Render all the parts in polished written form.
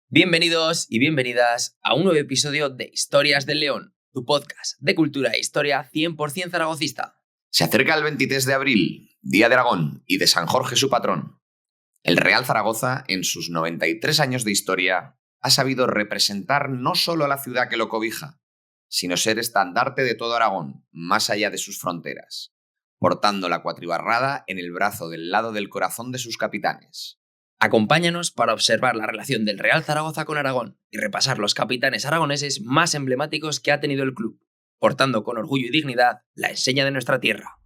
Bienvenidos y bienvenidas a un nuevo episodio de Historias del León, tu podcast de cultura e historia 100% zaragocista. Se acerca el 23 de abril, Día de Aragón y de San Jorge su patrón. El Real Zaragoza, en sus 93 años de historia, ha sabido representar no solo a la ciudad que lo cobija, sino ser estandarte de todo Aragón, más allá de sus fronteras, portando la cuatribarrada en el brazo del lado del corazón de sus capitanes. Acompáñanos para observar la relación del Real Zaragoza con Aragón y repasar los capitanes aragoneses más emblemáticos que ha tenido el club, portando con orgullo y dignidad la enseña de nuestra tierra.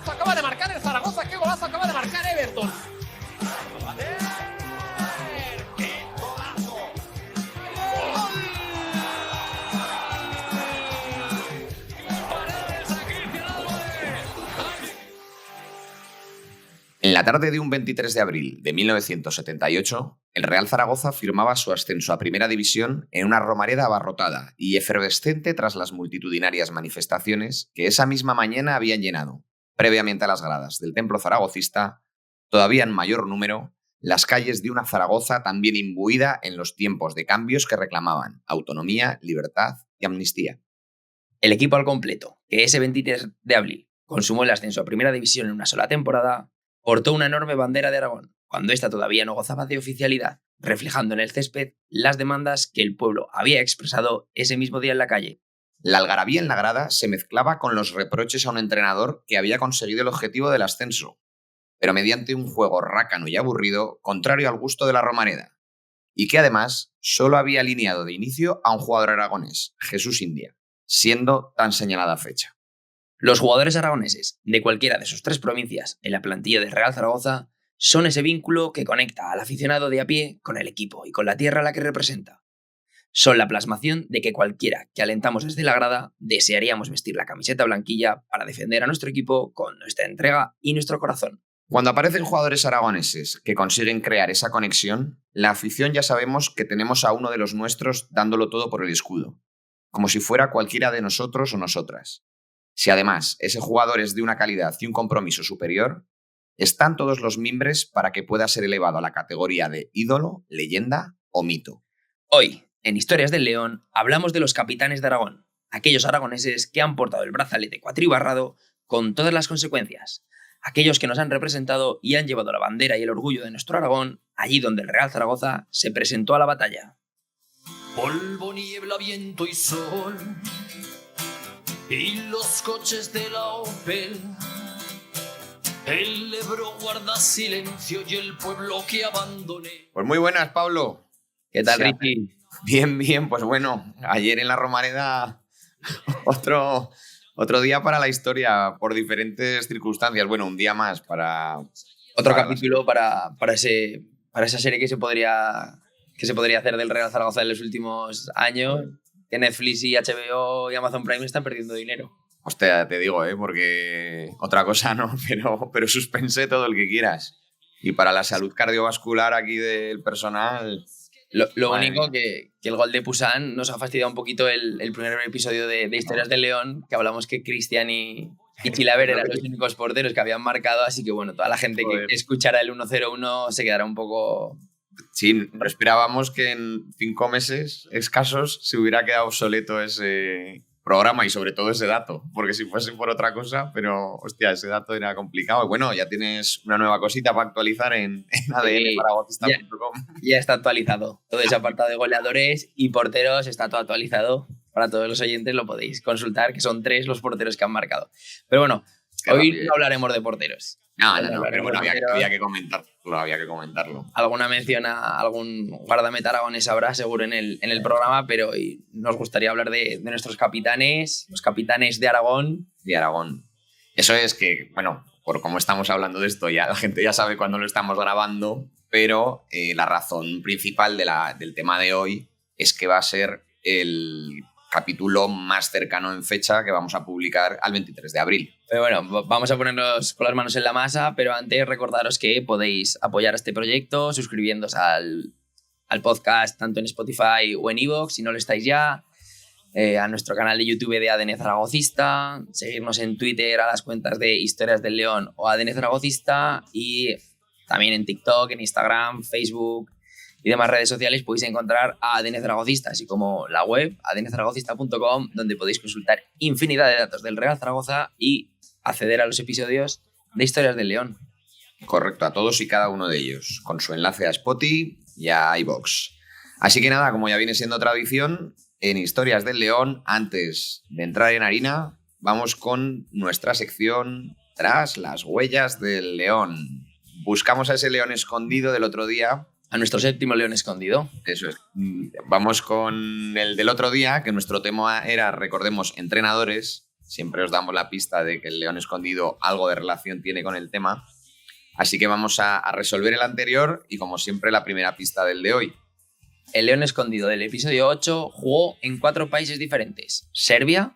Acaba de marcar el Zaragoza, qué golazo acaba de marcar Everton. En la tarde de un 23 de abril de 1978, el Real Zaragoza firmaba su ascenso a Primera División en una Romareda abarrotada y efervescente tras las multitudinarias manifestaciones que esa misma mañana habían llenado, previamente a las gradas del templo zaragocista, todavía en mayor número, las calles de una Zaragoza también imbuida en los tiempos de cambios que reclamaban autonomía, libertad y amnistía. El equipo al completo, que ese 23 de abril consumó el ascenso a Primera División en una sola temporada, portó una enorme bandera de Aragón, cuando ésta todavía no gozaba de oficialidad, reflejando en el césped las demandas que el pueblo había expresado ese mismo día en la calle. La algarabía en la grada se mezclaba con los reproches a un entrenador que había conseguido el objetivo del ascenso, pero mediante un juego rácano y aburrido, contrario al gusto de la Romareda, y que además solo había alineado de inicio a un jugador aragonés, Jesús India, siendo tan señalada fecha. Los jugadores aragoneses de cualquiera de sus tres provincias en la plantilla del Real Zaragoza son ese vínculo que conecta al aficionado de a pie con el equipo y con la tierra a la que representa. Son la plasmación de que cualquiera que alentamos desde la grada desearíamos vestir la camiseta blanquilla para defender a nuestro equipo con nuestra entrega y nuestro corazón. Cuando aparecen jugadores aragoneses que consiguen crear esa conexión, la afición ya sabemos que tenemos a uno de los nuestros dándolo todo por el escudo, como si fuera cualquiera de nosotros o nosotras. Si además ese jugador es de una calidad y un compromiso superior, están todos los mimbres para que pueda ser elevado a la categoría de ídolo, leyenda o mito. Hoy, en Historias del León, hablamos de los capitanes de Aragón, aquellos aragoneses que han portado el brazalete cuatribarrado con todas las consecuencias, aquellos que nos han representado y han llevado la bandera y el orgullo de nuestro Aragón allí donde el Real Zaragoza se presentó a la batalla. Polvo, niebla, viento y sol, y los coches de la Opel. El Ebro guarda silencio y el pueblo que abandoné. Pues muy buenas, Pablo. ¿Qué tal, Sí, Ricky? Bien, pues bueno, ayer en la Romareda otro día para la historia por diferentes circunstancias. Bueno, un día más para... Otro capítulo para esa serie que se podría hacer del Real Zaragoza en los últimos años, que Netflix y HBO y Amazon Prime están perdiendo dinero. Hostia, te digo, porque otra cosa no, pero suspense todo el que quieras. Y para la salud cardiovascular aquí del personal... Lo único que el gol de Pusan nos ha fastidiado un poquito el primer episodio de Historias del León, que hablamos que Cristian y Chilaver eran los únicos porteros que habían marcado, así que bueno, toda la gente que escuchara el 1-0-1 se quedará un poco... Sí, esperábamos que en 5 meses escasos se hubiera quedado obsoleto ese programa y sobre todo ese dato, porque si fuese por otra cosa, pero hostia, ese dato era complicado. Y bueno, ya tienes una nueva cosita para actualizar en adnzaragoza.com. Ya está actualizado. Todo ese apartado de goleadores y porteros está todo actualizado. Para todos los oyentes lo podéis consultar, que son 3 los porteros que han marcado. Pero bueno, hoy no hablaremos de porteros. No, pero bueno, había que comentarlo. Alguna mención a algún guardameta aragonés habrá seguro en el programa, pero hoy nos gustaría hablar de nuestros capitanes, los capitanes de Aragón. De Aragón. Eso es que, bueno, por cómo estamos hablando de esto, ya la gente ya sabe cuándo lo estamos grabando, pero la razón principal del tema de hoy es que va a ser el capítulo más cercano en fecha que vamos a publicar al 23 de abril. Pero bueno, vamos a ponernos con las manos en la masa, pero antes recordaros que podéis apoyar a este proyecto suscribiéndoos al podcast tanto en Spotify o en iVoox, si no lo estáis ya, a nuestro canal de YouTube de ADN Zaragocista, seguirnos en Twitter a las cuentas de Historias del León o ADN Zaragocista, y también en TikTok, en Instagram, Facebook y demás redes sociales podéis encontrar a ADN Zaragocista, así como la web adnzaragocista.com, donde podéis consultar infinidad de datos del Real Zaragoza y acceder a los episodios de Historias del León. Correcto, a todos y cada uno de ellos, con su enlace a Spotify y a iVoox. Así que nada, como ya viene siendo tradición, en Historias del León, antes de entrar en harina, vamos con nuestra sección Tras las huellas del león. Buscamos a ese león escondido del otro día. A nuestro séptimo león escondido. Eso es. Vamos con el del otro día, que nuestro tema era, recordemos, entrenadores. Siempre os damos la pista de que el león escondido algo de relación tiene con el tema. Así que vamos a resolver el anterior y, como siempre, la primera pista del de hoy. El león escondido del episodio 8 jugó en 4 países diferentes. Serbia,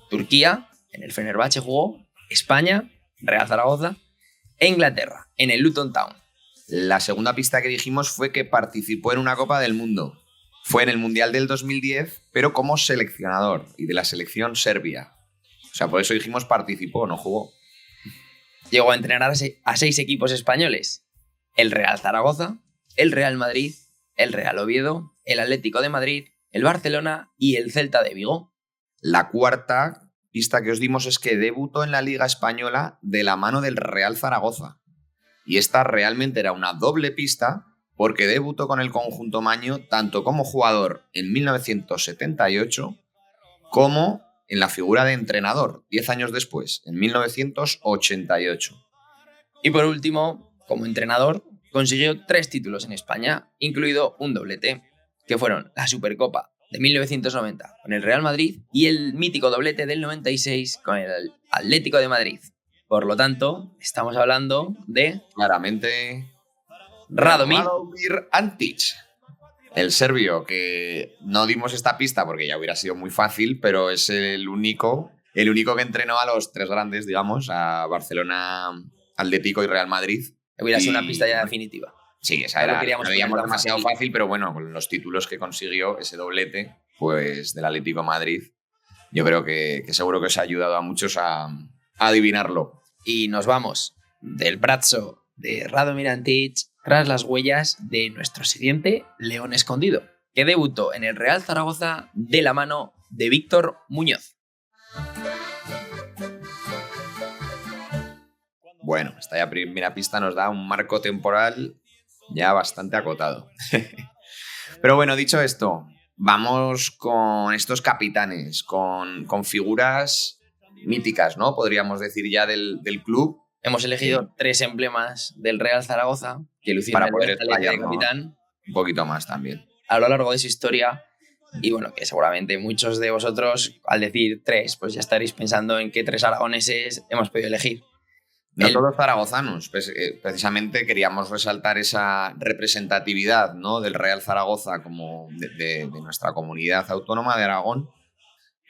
Turquía, en el Fenerbahce jugó, España, Real Zaragoza e Inglaterra, en el Luton Town. La segunda pista que dijimos fue que participó en una Copa del Mundo. Fue en el Mundial del 2010, pero como seleccionador y de la selección serbia. O sea, por eso dijimos participó, no jugó. Llegó a entrenar a 6 equipos españoles. El Real Zaragoza, el Real Madrid, el Real Oviedo, el Atlético de Madrid, el Barcelona y el Celta de Vigo. La cuarta pista que os dimos es que debutó en la Liga Española de la mano del Real Zaragoza. Y esta realmente era una doble pista porque debutó con el conjunto maño tanto como jugador en 1978 como en la figura de entrenador 10 años después, en 1988. Y por último, como entrenador, consiguió 3 títulos en España, incluido un doblete, que fueron la Supercopa de 1990 con el Real Madrid y el mítico doblete del 96 con el Atlético de Madrid. Por lo tanto, estamos hablando de... Claramente... Radomir Antic. El serbio, que no dimos esta pista porque ya hubiera sido muy fácil, pero es el único que entrenó a los 3 grandes, digamos, a Barcelona, Atlético y Real Madrid. Hubiera sido una pista ya definitiva. Sí, esa era, lo veíamos demasiado fácil, pero bueno, con los títulos que consiguió, ese doblete, pues del Atlético de Madrid, yo creo que seguro que os ha ayudado a muchos a adivinarlo. Y nos vamos del brazo de Radomir Antic tras las huellas de nuestro siguiente león escondido, que debutó en el Real Zaragoza de la mano de Víctor Muñoz. Bueno, esta ya primera pista nos da un marco temporal ya bastante acotado. Pero bueno, dicho esto, vamos con estos capitanes, con figuras míticas, ¿no? Podríamos decir ya del club. Hemos elegido 3 emblemas del Real Zaragoza que lucían para el poder brazalete de capitán un poquito más también a lo largo de su historia. Y bueno, que seguramente muchos de vosotros, al decir 3, pues ya estaréis pensando en qué 3 aragoneses hemos podido elegir. No todos zaragozanos, pues, precisamente queríamos resaltar esa representatividad, ¿no? Del Real Zaragoza como de nuestra comunidad autónoma de Aragón,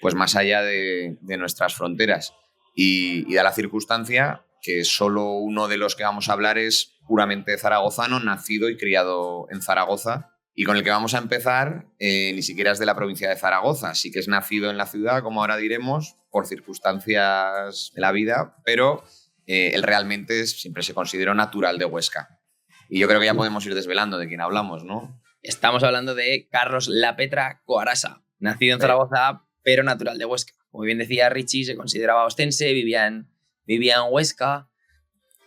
pues más allá de nuestras fronteras. Y da la circunstancia que solo uno de los que vamos a hablar es puramente zaragozano, nacido y criado en Zaragoza, y con el que vamos a empezar ni siquiera es de la provincia de Zaragoza, sí que es nacido en la ciudad, como ahora diremos, por circunstancias de la vida, pero él realmente siempre se consideró natural de Huesca. Y yo creo que ya podemos ir desvelando de quién hablamos, ¿no? Estamos hablando de Carlos Lapetra Coarasa, nacido en Zaragoza, pero natural de Huesca. Como bien decía Richie, se consideraba ostense, vivía en Huesca,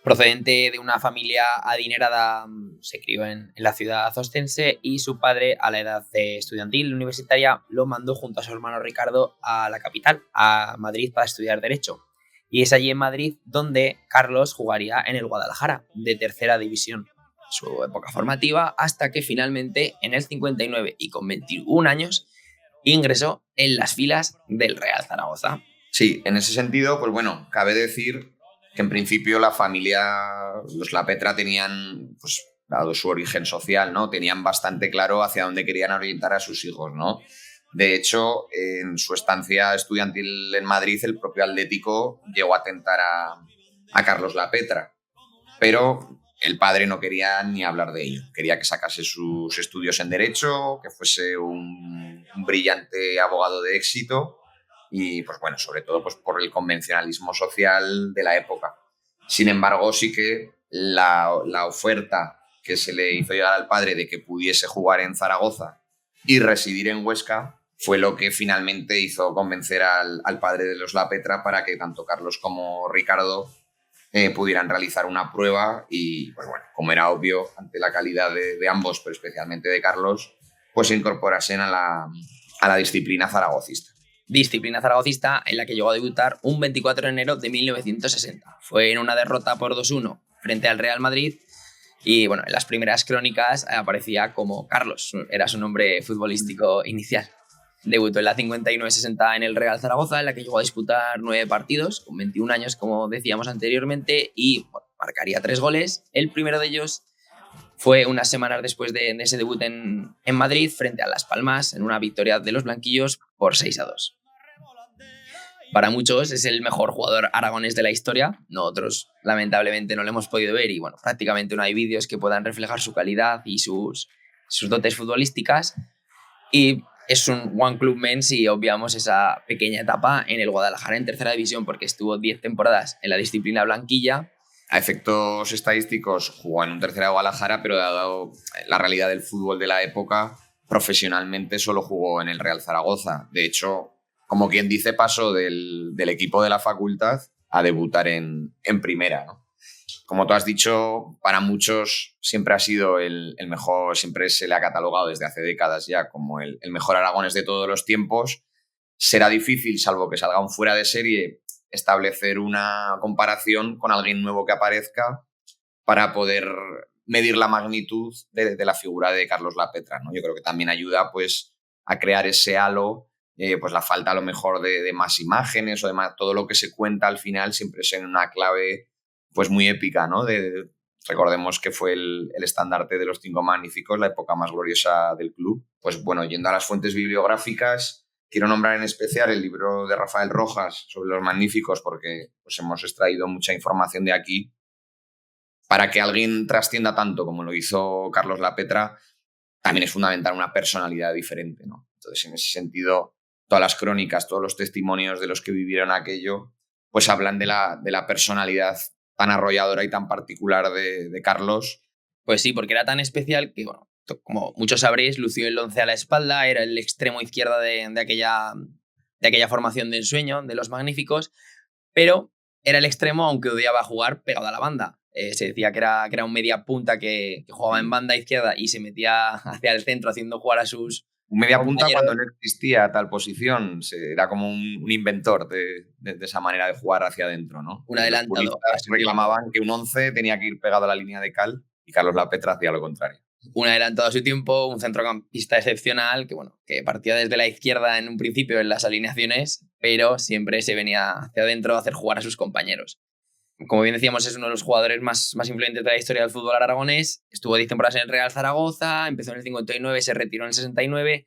procedente de una familia adinerada, se crió en la ciudad ostense y su padre, a la edad estudiantil universitaria, lo mandó junto a su hermano Ricardo a la capital, a Madrid, para estudiar Derecho. Y es allí en Madrid donde Carlos jugaría en el Guadalajara, de tercera división, su época formativa, hasta que finalmente en el 59 y con 21 años ingresó en las filas del Real Zaragoza. Sí, en ese sentido, pues bueno, cabe decir que en principio la familia, los Lapetra tenían, pues dado su origen social, ¿no? Tenían bastante claro hacia dónde querían orientar a sus hijos, ¿no? De hecho, en su estancia estudiantil en Madrid, el propio Atlético llegó a tentar a Carlos Lapetra, pero el padre no quería ni hablar de ello. Quería que sacase sus estudios en Derecho, que fuese un brillante abogado de éxito y, pues bueno, sobre todo pues, por el convencionalismo social de la época. Sin embargo, sí que la oferta que se le hizo llegar al padre de que pudiese jugar en Zaragoza y residir en Huesca fue lo que finalmente hizo convencer al padre de los Lapetra para que tanto Carlos como Ricardo pudieran realizar una prueba y, pues bueno, como era obvio, ante la calidad de ambos, pero especialmente de Carlos, pues se incorporasen a la disciplina zaragocista. Disciplina zaragocista en la que llegó a debutar un 24 de enero de 1960. Fue en una derrota por 2-1 frente al Real Madrid y, bueno, en las primeras crónicas aparecía como Carlos, era su nombre futbolístico inicial. Debutó en la 59-60 en el Real Zaragoza, en la que llegó a disputar 9 partidos, con 21 años, como decíamos anteriormente, y bueno, marcaría 3 goles. El primero de ellos fue unas semanas después de ese debut en Madrid, frente a Las Palmas, en una victoria de los blanquillos por 6-2. Para muchos es el mejor jugador aragonés de la historia. Nosotros, lamentablemente, no lo hemos podido ver y, bueno, prácticamente no hay vídeos que puedan reflejar su calidad y sus dotes futbolísticas. Y es un One Club Men si obviamos esa pequeña etapa en el Guadalajara en tercera división, porque estuvo 10 temporadas en la disciplina blanquilla. A efectos estadísticos jugó en un tercera de Guadalajara, pero dado la realidad del fútbol de la época, profesionalmente solo jugó en el Real Zaragoza. De hecho, como quien dice, pasó del equipo de la facultad a debutar en primera, ¿no? Como tú has dicho, para muchos siempre ha sido el mejor, siempre se le ha catalogado desde hace décadas ya como el mejor aragonés de todos los tiempos. Será difícil, salvo que salga un fuera de serie, establecer una comparación con alguien nuevo que aparezca para poder medir la magnitud de la figura de Carlos Lapetra, ¿no? Yo creo que también ayuda pues, a crear ese halo, pues la falta a lo mejor de más imágenes o de más, todo lo que se cuenta al final siempre es en una clave pues muy épica, ¿no? Recordemos que fue el estandarte de los 5 magníficos, la época más gloriosa del club. Pues bueno, yendo a las fuentes bibliográficas, quiero nombrar en especial el libro de Rafael Rojas sobre los magníficos porque pues, hemos extraído mucha información de aquí. Para que alguien trascienda tanto como lo hizo Carlos Lapetra, también es fundamental una personalidad diferente, ¿no? Entonces, en ese sentido, todas las crónicas, todos los testimonios de los que vivieron aquello, pues hablan de la personalidad tan arrolladora y tan particular de Carlos. Pues sí, porque era tan especial que, bueno, como muchos sabréis, lució el 11 a la espalda, era el extremo izquierda de aquella formación de ensueño, de los magníficos, pero era el extremo aunque odiaba jugar pegado a la banda. Se decía que era un media punta que jugaba en banda izquierda y se metía hacia el centro haciendo jugar a sus un media punta compañeros. Cuando no existía tal posición, era como un inventor de esa manera de jugar hacia adentro, ¿no? Un adelantado. Los puristas reclamaban que un 11 tenía que ir pegado a la línea de cal y Carlos Lapetra hacía lo contrario. Un adelantado a su tiempo, un centrocampista excepcional que partía desde la izquierda en un principio en las alineaciones, pero siempre se venía hacia adentro a hacer jugar a sus compañeros. Como bien decíamos, es uno de los jugadores más influyentes de la historia del fútbol aragonés. Estuvo 10 temporadas en el Real Zaragoza, empezó en el 59, se retiró en el 69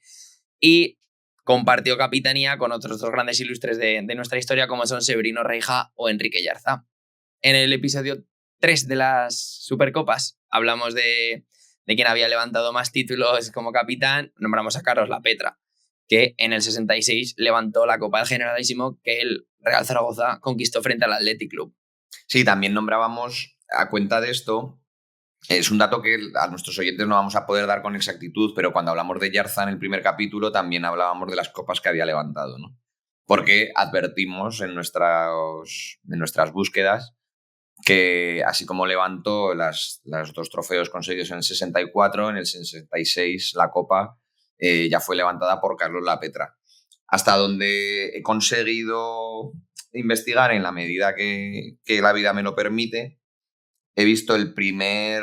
y compartió capitanía con otros 2 grandes ilustres de nuestra historia como son Severino Reija o Enrique Yarza. En el episodio 3 de las Supercopas hablamos de quien había levantado más títulos como capitán. Nombramos a Carlos Lapetra, que en el 66 levantó la Copa del Generalísimo que el Real Zaragoza conquistó frente al Athletic Club. Sí, también nombrábamos, a cuenta de esto, es un dato que a nuestros oyentes no vamos a poder dar con exactitud, pero cuando hablamos de Yarza en el primer capítulo también hablábamos de las copas que había levantado, ¿no? Porque advertimos en nuestras búsquedas que así como levantó los 2 trofeos conseguidos en el 64, en el 66 la copa ya fue levantada por Carlos Lapetra. Hasta donde he conseguido investigar en la medida que la vida me lo permite, he visto el primer,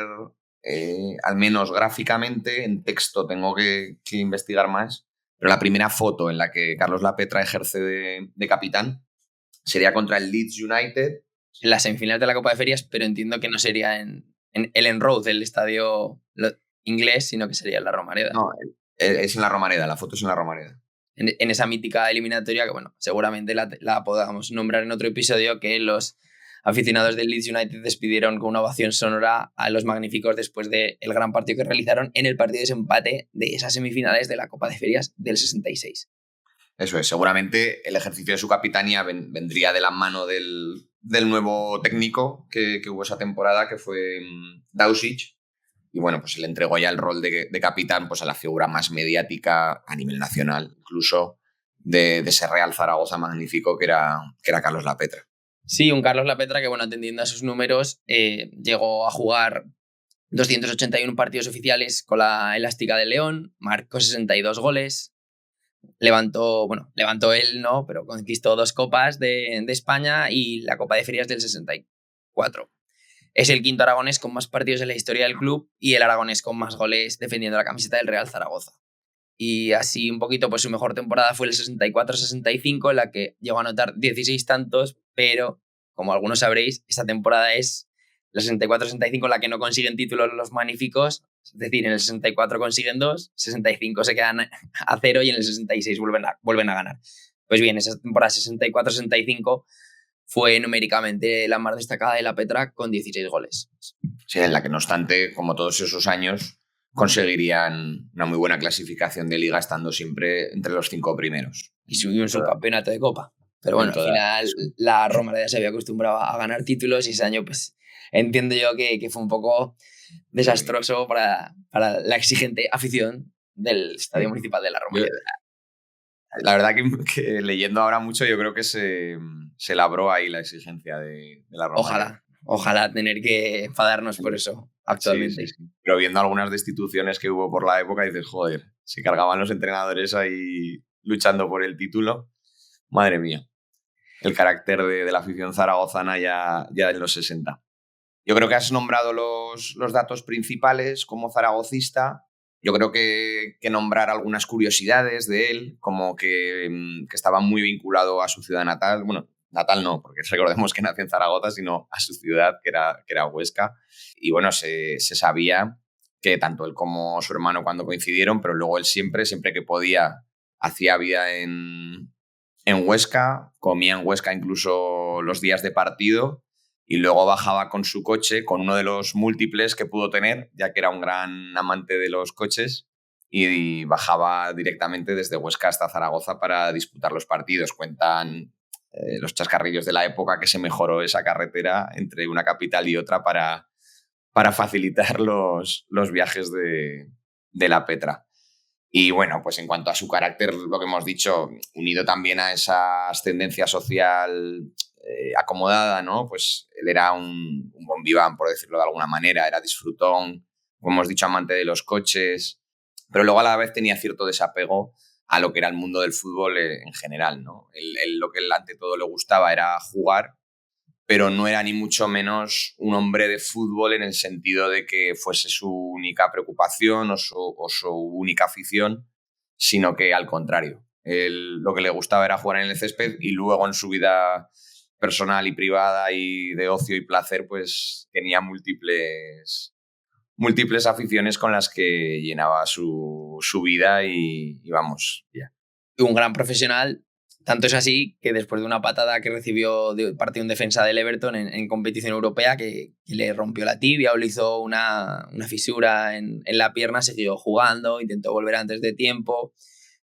al menos gráficamente, en texto tengo que investigar más, pero la primera foto en la que Carlos Lapetra ejerce de capitán sería contra el Leeds United. En la semifinal de la Copa de Ferias, pero entiendo que no sería en Ellen Road, el estadio inglés, sino que sería en la Romareda. No, es en la Romareda, la foto es en la Romareda. en esa mítica eliminatoria que, bueno, seguramente la podamos nombrar en otro episodio, que los aficionados del Leeds United despidieron con una ovación sonora a los magníficos después del gran partido que realizaron en el partido de desempate de esas semifinales de la Copa de Ferias del 66. Eso es, seguramente el ejercicio de su capitanía vendría de la mano del nuevo técnico que hubo esa temporada, que fue Dausic. Y bueno, pues se le entregó ya el rol de capitán pues a la figura más mediática a nivel nacional, incluso de ese Real Zaragoza magnífico que era Carlos Lapetra. Sí, un Carlos Lapetra que, bueno, atendiendo a sus números, llegó a jugar 281 partidos oficiales con la Elástica de León, marcó 62 goles, levantó él, no, pero conquistó 2 copas de España y la Copa de Ferias del 64. Es el quinto aragonés con más partidos en la historia del club y el aragonés con más goles defendiendo la camiseta del Real Zaragoza. Y así un poquito, pues su mejor temporada fue el 64-65, en la que llegó a anotar 16 tantos, pero como algunos sabréis, esta temporada es la 64-65 en la que no consiguen títulos los magníficos, es decir, en el 64 consiguen 2, 65 se quedan a 0 y en el 66 vuelven a ganar. Pues bien, esa temporada 64-65 fue numéricamente la más destacada de Lapetra con 16 goles. Sí, en la que no obstante, como todos esos años, conseguirían una muy buena clasificación de liga estando siempre entre los 5 primeros. Y subió un subcampeonato de Copa. Pero bueno, al final la Romareda se había acostumbrado a ganar títulos y ese año pues entiendo yo que fue un poco desastroso para la exigente afición del Estadio Municipal de la Romareda. La verdad que leyendo ahora mucho yo creo que se labró ahí la exigencia de la Romareda. Ojalá tener que enfadarnos por eso actualmente. Sí. Pero viendo algunas destituciones que hubo por la época dices, joder, se cargaban los entrenadores ahí luchando por el título. Madre mía, el carácter de la afición zaragozana ya en los 60. Yo creo que has nombrado los datos principales como zaragocista. Yo creo que nombrar algunas curiosidades de él, como que estaba muy vinculado a su ciudad natal. Bueno, natal no, porque recordemos que nació en Zaragoza, sino a su ciudad, que era Huesca. Y bueno, se sabía que tanto él como su hermano cuando coincidieron, pero luego él siempre que podía, hacía vida en Huesca, comía en Huesca incluso los días de partido y luego bajaba con su coche, con uno de los múltiples que pudo tener, ya que era un gran amante de los coches, y bajaba directamente desde Huesca hasta Zaragoza para disputar los partidos. Cuentan los chascarrillos de la época que se mejoró esa carretera entre una capital y otra para facilitar los viajes de Lapetra. Y bueno, pues en cuanto a su carácter, lo que hemos dicho, unido también a esa ascendencia social acomodada, ¿no? Pues él era un bon vivant, por decirlo de alguna manera, era disfrutón, como hemos dicho, amante de los coches, pero luego a la vez tenía cierto desapego a lo que era el mundo del fútbol en general, ¿no? Lo que él ante todo le gustaba era jugar, pero no era ni mucho menos un hombre de fútbol en el sentido de que fuese su única preocupación o su única afición, sino que al contrario. Lo que le gustaba era jugar en el césped y luego en su vida personal y privada y de ocio y placer pues tenía múltiples aficiones con las que llenaba su vida y vamos, ya. Un gran profesional. Tanto es así que después de una patada que recibió de parte de un defensa del Everton en competición europea que le rompió la tibia o le hizo una fisura en la pierna, siguió jugando, intentó volver antes de tiempo.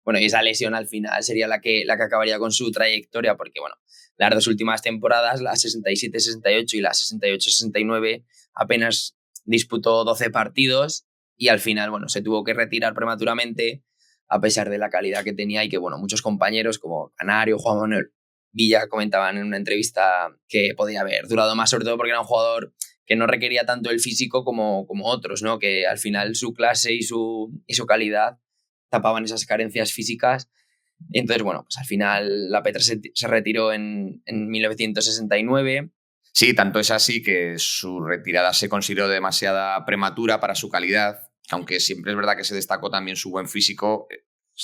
Bueno, y esa lesión al final sería la que acabaría con su trayectoria porque, bueno, las 2 últimas temporadas, la 67-68 y la 68-69, apenas disputó 12 partidos y al final, bueno, se tuvo que retirar prematuramente a pesar de la calidad que tenía y que, bueno, muchos compañeros como Canario, Juan Manuel Villa comentaban en una entrevista que podía haber durado más, sobre todo porque era un jugador que no requería tanto el físico como otros, ¿no? Que al final su clase y su calidad tapaban esas carencias físicas. Entonces, bueno, pues al final Lapetra se retiró en 1969. Sí, tanto es así que su retirada se consideró demasiada prematura para su calidad, aunque siempre es verdad que se destacó también su buen físico.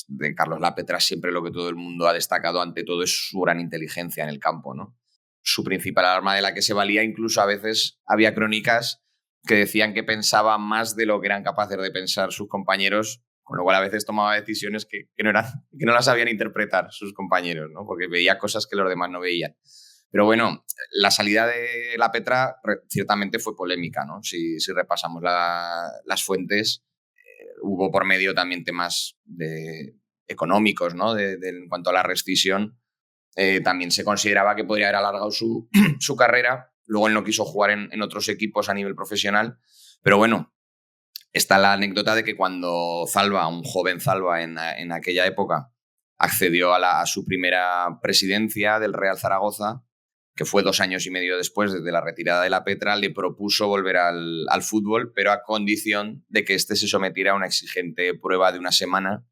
De Carlos Lapetra siempre lo que todo el mundo ha destacado ante todo es su gran inteligencia en el campo, ¿no? Su principal arma de la que se valía, incluso a veces había crónicas que decían que pensaba más de lo que eran capaces de pensar sus compañeros con lo cual a veces tomaba decisiones que no las sabían interpretar sus compañeros, ¿no? Porque veía cosas que los demás no veían. Pero bueno, la salida de La Petra ciertamente fue polémica, ¿no? Si repasamos las fuentes, hubo por medio también temas económicos, ¿no? En cuanto a la rescisión, también se consideraba que podría haber alargado su carrera. Luego él no quiso jugar en otros equipos a nivel profesional. Pero bueno, está la anécdota de que cuando Zalba, un joven Zalba en aquella época, accedió a su primera presidencia del Real Zaragoza, que fue 2 años y medio después de la retirada de La Petra, le propuso volver al fútbol, pero a condición de que éste se sometiera a una exigente prueba de 1 semana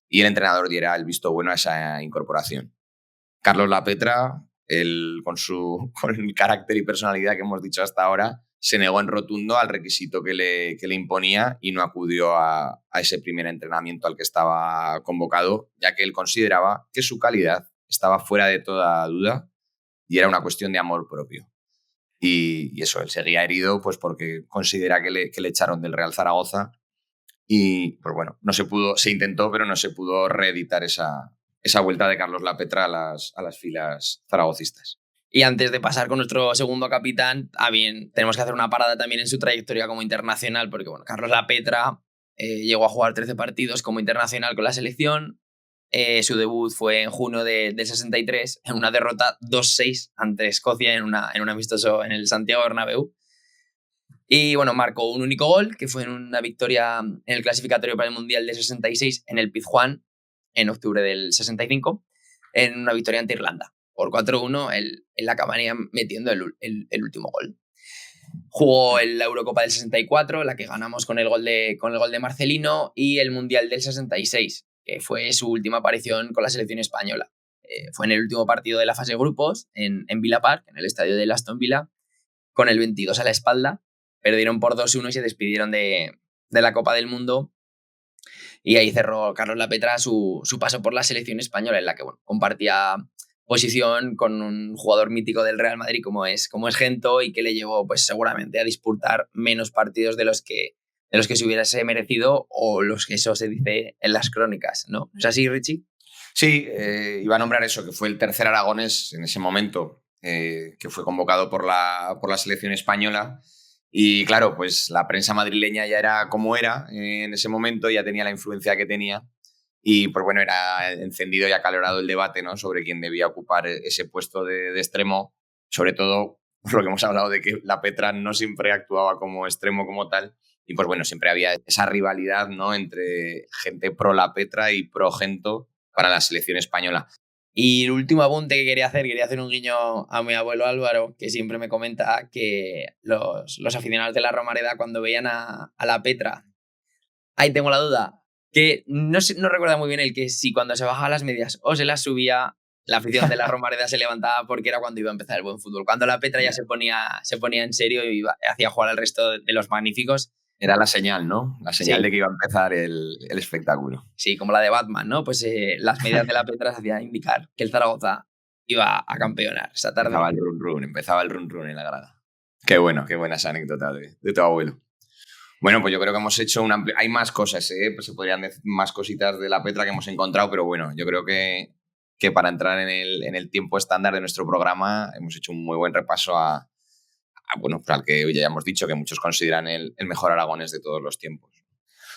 y el entrenador diera el visto bueno a esa incorporación. Carlos La Petra, con el carácter y personalidad que hemos dicho hasta ahora, se negó en rotundo al requisito que le imponía y no acudió a ese primer entrenamiento al que estaba convocado, ya que él consideraba que su calidad estaba fuera de toda duda y era una cuestión de amor propio. Y eso, él seguía herido pues porque considera que le echaron del Real Zaragoza y pues bueno, se intentó, pero no se pudo reeditar esa vuelta de Carlos La Petra a las filas zaragocistas. Y antes de pasar con nuestro segundo capitán, también tenemos que hacer una parada también en su trayectoria como internacional, porque bueno, Carlos La Petra llegó a jugar 13 partidos como internacional con la selección. Su debut fue en junio del 63, en una derrota 2-6 ante Escocia en un amistoso en el Santiago Bernabéu. Y bueno, marcó un único gol, que fue en una victoria en el clasificatorio para el Mundial del 66 en el Pizjuán, en octubre del 65, en una victoria ante Irlanda. Por 4-1, él acabaría metiendo el último gol. Jugó en la Eurocopa del 64, la que ganamos con el gol de Marcelino, y el Mundial del 66, que fue su última aparición con la selección española. Fue en el último partido de la fase de grupos, en Villa Park, en el estadio de Aston Villa, con el 22 a la espalda. Perdieron por 2-1 y se despidieron de la Copa del Mundo. Y ahí cerró Carlos La Petra su paso por la selección española, en la que bueno, compartía posición con un jugador mítico del Real Madrid como es Gento, y que le llevó pues seguramente a disputar menos partidos de los que se hubiese merecido, o los que eso se dice en las crónicas, ¿no? ¿Es así, Richie? Sí, iba a nombrar eso, que fue el tercer aragonés en ese momento, que fue convocado por la selección española. Y claro, pues la prensa madrileña ya era como era en ese momento, ya tenía la influencia que tenía. Y pues bueno, era encendido y acalorado el debate, ¿no?, sobre quién debía ocupar ese puesto de extremo, sobre todo por lo que hemos hablado de que La Petra no siempre actuaba como extremo como tal. Y pues bueno, siempre había esa rivalidad, ¿no?, entre gente pro La Petra y pro Gento para la selección española. Y el último apunte que quería hacer un guiño a mi abuelo Álvaro, que siempre me comenta que los aficionados de la Romareda, cuando veían a La Petra, ahí tengo la duda, que no recuerda muy bien el que si cuando se bajaba las medias o se las subía, la afición de la Romareda se levantaba, porque era cuando iba a empezar el buen fútbol. Cuando La Petra ya se ponía en serio y hacía jugar al resto de los magníficos. Era la señal, ¿no? La señal de que iba a empezar el espectáculo. Sí, como la de Batman, ¿no? Pues las medias de La Petra se hacían indicar que el Zaragoza iba a campeonar esa tarde. Empezaba el run run en la grada. Qué buena esa anécdota de tu abuelo. Bueno, pues yo creo que hemos hecho hay más cosas, pues se podrían decir más cositas de La Petra que hemos encontrado, pero bueno, yo creo que para entrar en el tiempo estándar de nuestro programa hemos hecho un muy buen repaso bueno, al que ya hemos dicho que muchos consideran el mejor aragonés de todos los tiempos.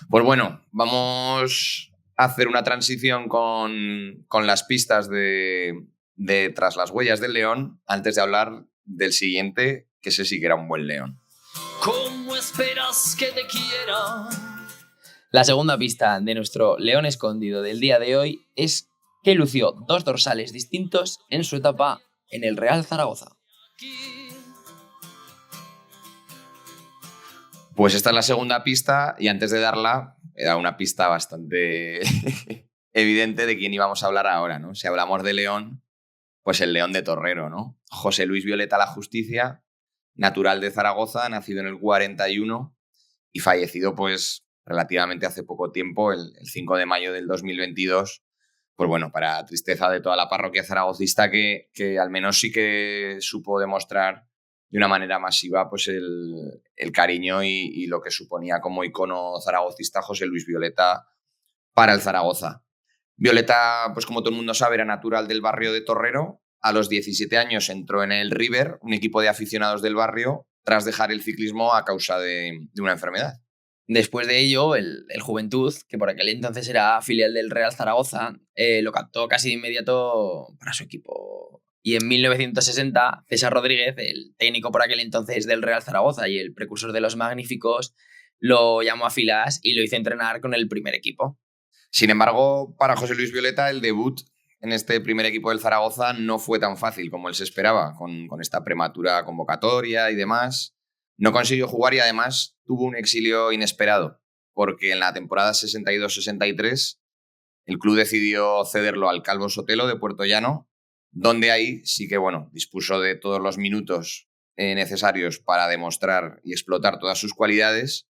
Pues bueno, vamos a hacer una transición con las pistas de Tras las huellas del león, antes de hablar del siguiente, que ese sí que era un buen león. ¿Cómo esperas que te quiera? La segunda pista de nuestro león escondido del día de hoy es que lució 2 dorsales distintos en su etapa en el Real Zaragoza. Pues esta es la segunda pista, y antes de darla, era una pista bastante evidente de quién íbamos a hablar ahora, ¿no? Si hablamos de León, pues el León de Torrero, ¿no? José Luis Violeta La Justicia, natural de Zaragoza, nacido en el 41 y fallecido pues relativamente hace poco tiempo, el 5 de mayo del 2022. Pues bueno, para tristeza de toda la parroquia zaragocista, que al menos sí que supo demostrar de una manera masiva pues el cariño y lo que suponía como icono zaragocista José Luis Violeta para el Zaragoza. Violeta, pues como todo el mundo sabe, era natural del barrio de Torrero. A los 17 años entró en el River, un equipo de aficionados del barrio, tras dejar el ciclismo a causa de una enfermedad. Después de ello, el Juventud, que por aquel entonces era filial del Real Zaragoza, lo captó casi de inmediato para su equipo. Y en 1960, César Rodríguez, el técnico por aquel entonces del Real Zaragoza y el precursor de los Magníficos, lo llamó a filas y lo hizo entrenar con el primer equipo. Sin embargo, para José Luis Violeta, el debut en este primer equipo del Zaragoza no fue tan fácil como él se esperaba, con esta prematura convocatoria y demás. No consiguió jugar y además tuvo un exilio inesperado, porque en la temporada 62-63 el club decidió cederlo al Calvo Sotelo de Puerto Llano, donde ahí sí que dispuso de todos los minutos necesarios para demostrar y explotar todas sus cualidades,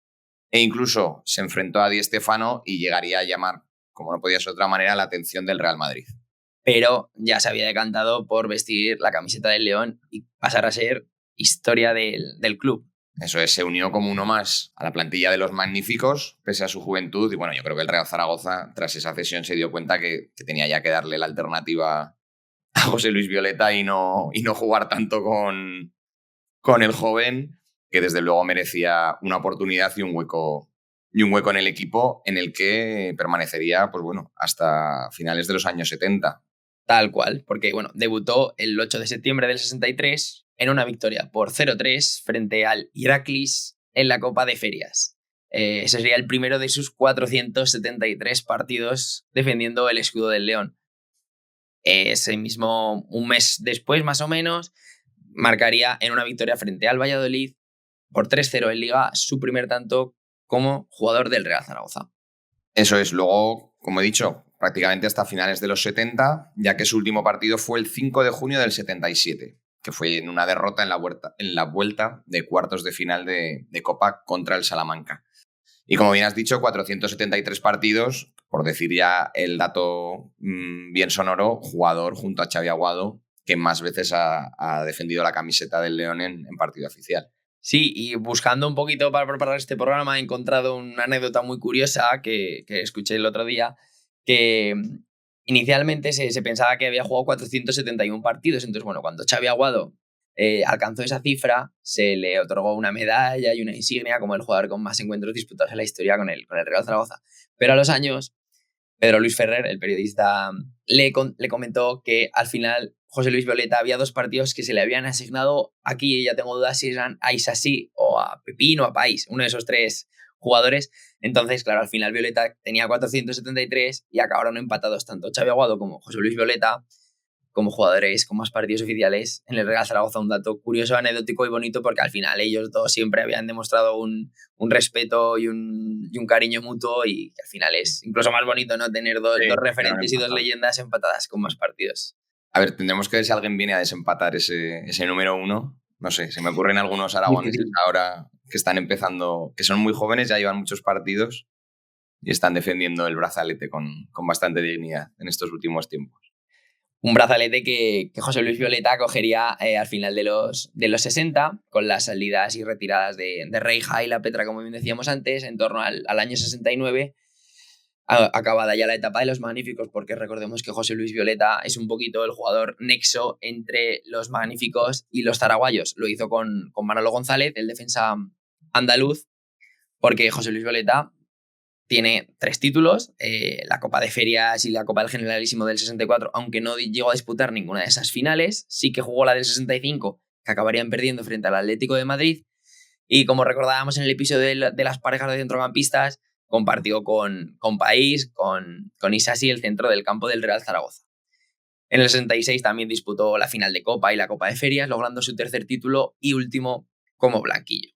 e incluso se enfrentó a Di Stéfano y llegaría a llamar, como no podía ser de otra manera, la atención del Real Madrid. Pero ya se había decantado por vestir la camiseta del León y pasar a ser historia del club. Eso es, se unió como uno más a la plantilla de los Magníficos, pese a su juventud. Y yo creo que el Real Zaragoza, tras esa cesión, se dio cuenta que tenía ya que darle la alternativa a José Luis Violeta y no jugar tanto con el joven, que desde luego merecía una oportunidad y un hueco en el equipo, en el que permanecería hasta finales de los años 70. Tal cual, porque debutó el 8 de septiembre del 63 en una victoria por 0-3 frente al Iraklis en la Copa de Ferias. Ese sería el primero de sus 473 partidos defendiendo el escudo del León. Ese mismo, un mes después más o menos, marcaría en una victoria frente al Valladolid por 3-0 en Liga su primer tanto como jugador del Real Zaragoza. Eso es, luego, como he dicho, prácticamente hasta finales de los 70, ya que su último partido fue el 5 de junio del 77, que fue en una derrota en la vuelta de cuartos de final de Copa contra el Salamanca. Y como bien has dicho, 473 partidos, por decir ya el dato bien sonoro, jugador junto a Xavi Aguado, que más veces ha defendido la camiseta del León en partido oficial. Sí, y buscando un poquito para preparar este programa he encontrado una anécdota muy curiosa que escuché el otro día, que inicialmente se pensaba que había jugado 471 partidos. Entonces, cuando Xavi Aguado alcanzó esa cifra, se le otorgó una medalla y una insignia como el jugador con más encuentros disputados en la historia con el Real Zaragoza. Pero a los años, Pedro Luis Ferrer, el periodista, le comentó que al final José Luis Violeta había 2 partidos que se le habían asignado. Aquí ya tengo dudas si eran a Isasí o a Pepín o a País, uno de esos 3 jugadores. Entonces, claro, al final Violeta tenía 473 y acabaron empatados tanto Xavi Aguado como José Luis Violeta como jugadores con más partidos oficiales en el Real Zaragoza. Un dato curioso, anecdótico y bonito, porque al final ellos dos siempre habían demostrado un respeto y un cariño mutuo, y al final es incluso más bonito no tener dos referentes y 2 leyendas empatadas con más partidos. A ver, tendremos que ver si alguien viene a desempatar ese número 1. No sé, se me ocurren algunos aragoneses ahora que están empezando, que son muy jóvenes, ya llevan muchos partidos y están defendiendo el brazalete con bastante dignidad en estos últimos tiempos. Un brazalete que José Luis Violeta cogería al final de los 60, con las salidas y retiradas de Reija y La Petra, como bien decíamos antes, en torno al año 69, acabada ya la etapa de los Magníficos, porque recordemos que José Luis Violeta es un poquito el jugador nexo entre los Magníficos y los zaraguayos. Lo hizo con Manolo González, el defensa andaluz, porque José Luis Violeta tiene 3 títulos, la Copa de Ferias y la Copa del Generalísimo del 64, aunque no llegó a disputar ninguna de esas finales. Sí que jugó la del 65, que acabarían perdiendo frente al Atlético de Madrid. Y como recordábamos en el episodio de las parejas de centrocampistas, compartió con País, con Isasi, el centro del campo del Real Zaragoza. En el 66 también disputó la final de Copa y la Copa de Ferias, logrando su 3er título y último como blanquillo.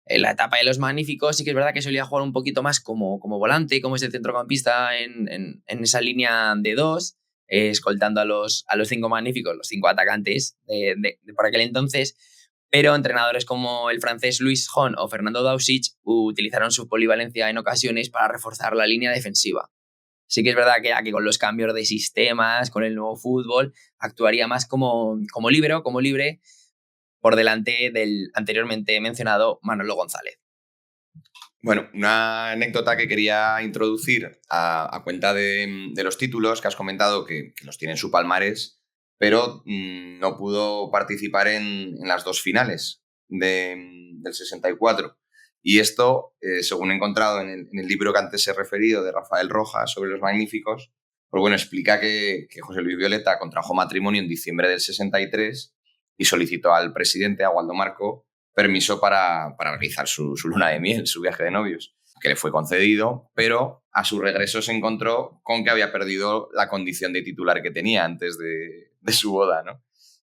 En la etapa de los Magníficos sí que es verdad que solía jugar un poquito más como volante, como ese centrocampista en esa línea de 2, escoltando a los 5 Magníficos, los 5 atacantes de por aquel entonces. Pero entrenadores como el francés Louis Hon o Fernando Dausic utilizaron su polivalencia en ocasiones para reforzar la línea defensiva. Sí que es verdad que con los cambios de sistemas, con el nuevo fútbol, actuaría más como libre, por delante del anteriormente mencionado Manolo González. Bueno, una anécdota que quería introducir a cuenta de los títulos que has comentado que los tiene en su palmarés, pero no pudo participar en las dos finales del 64. Y esto, según he encontrado en el libro que antes he referido de Rafael Rojas sobre los Magníficos, pues bueno, explica que José Luis Violeta contrajo matrimonio en diciembre del 63 y solicitó al presidente, a Waldo Marco, permiso para realizar su luna de miel, su viaje de novios, que le fue concedido, pero a su regreso se encontró con que había perdido la condición de titular que tenía antes de su boda, ¿no?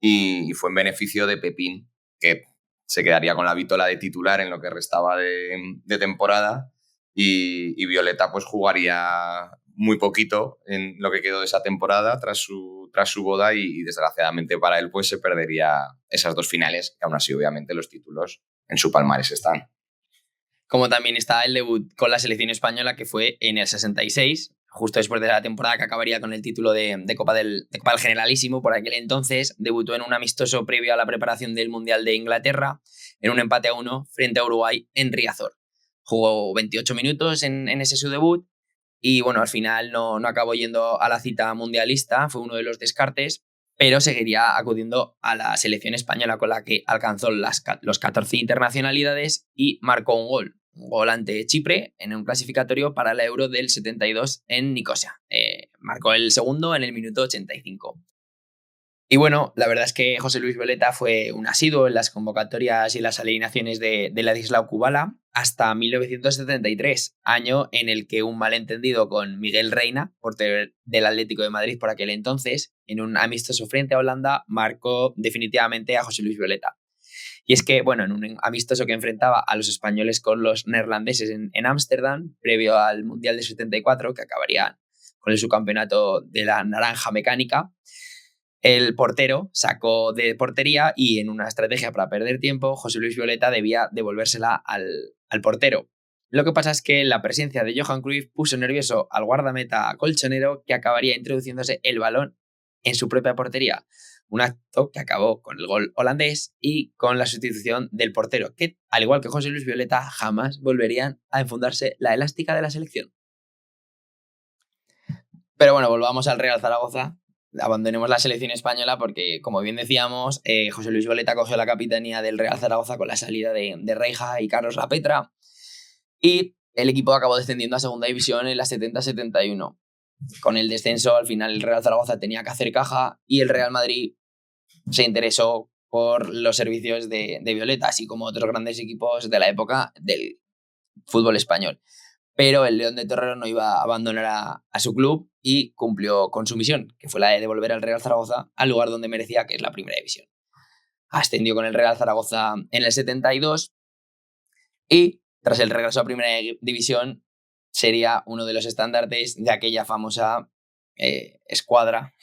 Y fue en beneficio de Pepín, que se quedaría con la vítola de titular en lo que restaba de temporada, y Violeta pues jugaría muy poquito en lo que quedó de esa temporada tras su boda y desgraciadamente para él pues se perdería esas dos finales, que aún así obviamente los títulos en su palmarés están. Como también está el debut con la selección española, que fue en el 66, justo después de la temporada que acabaría con el título de Copa del Generalísimo. Por aquel entonces debutó en un amistoso previo a la preparación del Mundial de Inglaterra, en un empate a 1 frente a Uruguay en Riazor. Jugó 28 minutos en ese su debut y bueno, al final no acabó yendo a la cita mundialista, fue uno de los descartes, pero seguiría acudiendo a la selección española, con la que alcanzó los 14 internacionalidades y marcó un gol ante Chipre en un clasificatorio para la Euro del 72 en Nicosia. Marcó el segundo en el minuto 85. Y bueno, la verdad es que José Luis Violeta fue un asiduo en las convocatorias y las alineaciones de Ladislao Kubala hasta 1973, año en el que un malentendido con Miguel Reina, portero del Atlético de Madrid por aquel entonces, en un amistoso frente a Holanda, marcó definitivamente a José Luis Violeta. Y es que, bueno, en un amistoso que enfrentaba a los españoles con los neerlandeses en Ámsterdam, previo al Mundial de 74, que acabaría con el subcampeonato de la naranja mecánica, el portero sacó de portería y en una estrategia para perder tiempo, José Luis Violeta debía devolvérsela al portero. Lo que pasa es que la presencia de Johan Cruyff puso nervioso al guardameta colchonero, que acabaría introduciéndose el balón en su propia portería. Un acto que acabó con el gol holandés y con la sustitución del portero, que, al igual que José Luis Violeta, jamás volverían a enfundarse la elástica de la selección. Pero bueno, volvamos al Real Zaragoza. Abandonemos la selección española porque, como bien decíamos, José Luis Violeta cogió la capitanía del Real Zaragoza con la salida de Reija y Carlos Lapetra, y el equipo acabó descendiendo a segunda división en la 70-71. Con el descenso, al final el Real Zaragoza tenía que hacer caja y el Real Madrid se interesó por los servicios de Violeta, así como otros grandes equipos de la época del fútbol español. Pero el León de Torrero no iba a abandonar a su club y cumplió con su misión, que fue la de devolver al Real Zaragoza al lugar donde merecía, que es la primera división. Ascendió con el Real Zaragoza en el 72 y, tras el regreso a primera división, sería uno de los estandartes de aquella famosa escuadra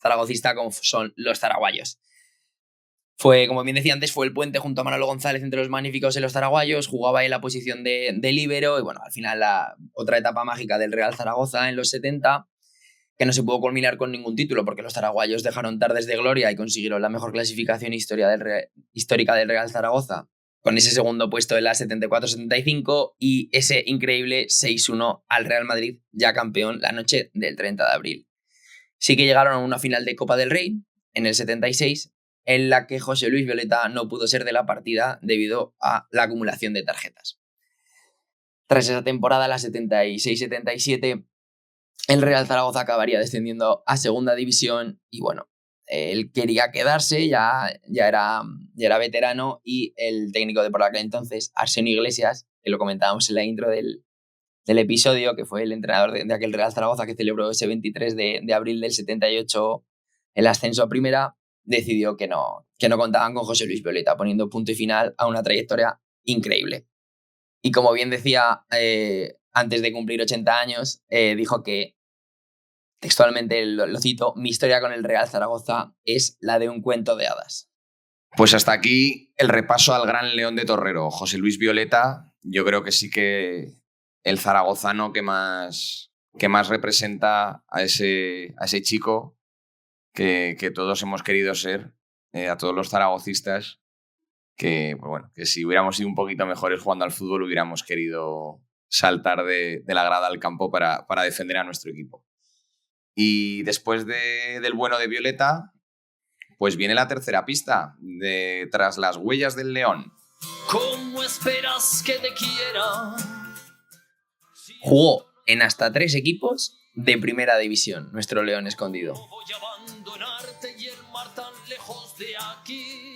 zaragocista como son los zaraguayos. Fue, como bien decía antes, fue el puente junto a Manolo González entre los Magníficos y los zaraguayos, jugaba en la posición de líbero y bueno, al final la otra etapa mágica del Real Zaragoza en los 70, que no se pudo culminar con ningún título porque los zaraguayos dejaron tardes de gloria y consiguieron la mejor clasificación histórica del Real Zaragoza, con ese segundo puesto en la 74-75 y ese increíble 6-1 al Real Madrid, ya campeón la noche del 30 de abril. Sí que llegaron a una final de Copa del Rey en el 76, en la que José Luis Violeta no pudo ser de la partida debido a la acumulación de tarjetas. Tras esa temporada, la 76-77, el Real Zaragoza acabaría descendiendo a segunda división y bueno, él quería quedarse, ya era veterano, y el técnico de por aquel entonces, Arsenio Iglesias, que lo comentábamos en la intro del episodio, que fue el entrenador de aquel Real Zaragoza que celebró ese 23 de abril del 78 el ascenso a primera, decidió que no contaban con José Luis Violeta, poniendo punto y final a una trayectoria increíble. Y como bien decía, antes de cumplir 80 años, dijo que, textualmente lo cito, mi historia con el Real Zaragoza es la de un cuento de hadas. Pues hasta aquí el repaso al gran León de Torrero, José Luis Violeta. Yo creo que sí que el zaragozano que más representa a ese chico que todos hemos querido ser, a todos los zaragocistas, que, pues bueno, que si hubiéramos sido un poquito mejores jugando al fútbol hubiéramos querido saltar de la grada al campo para defender a nuestro equipo. Y después del bueno de Violeta, pues viene la tercera pista, tras las huellas del león. ¿Cómo esperas que te quiera? Jugó en hasta 3 equipos de primera división, nuestro león escondido. No voy a abandonarte y el mar tan lejos de aquí.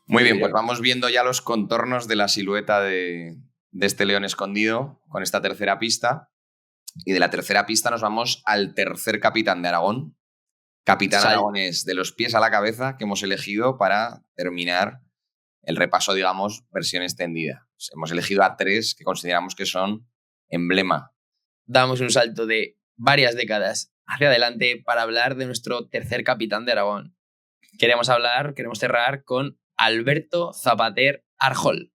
Muy bien, pues vamos viendo ya los contornos de la silueta de este león escondido con esta tercera pista. Y de la tercera pista nos vamos al tercer capitán de Aragón. Capitán aragonés de los pies a la cabeza que hemos elegido para terminar el repaso, digamos, versión extendida. Pues hemos elegido a 3 que consideramos que son emblema. Damos un salto de varias décadas hacia adelante para hablar de nuestro tercer capitán de Aragón. Queremos cerrar con Alberto Zapater Arjol.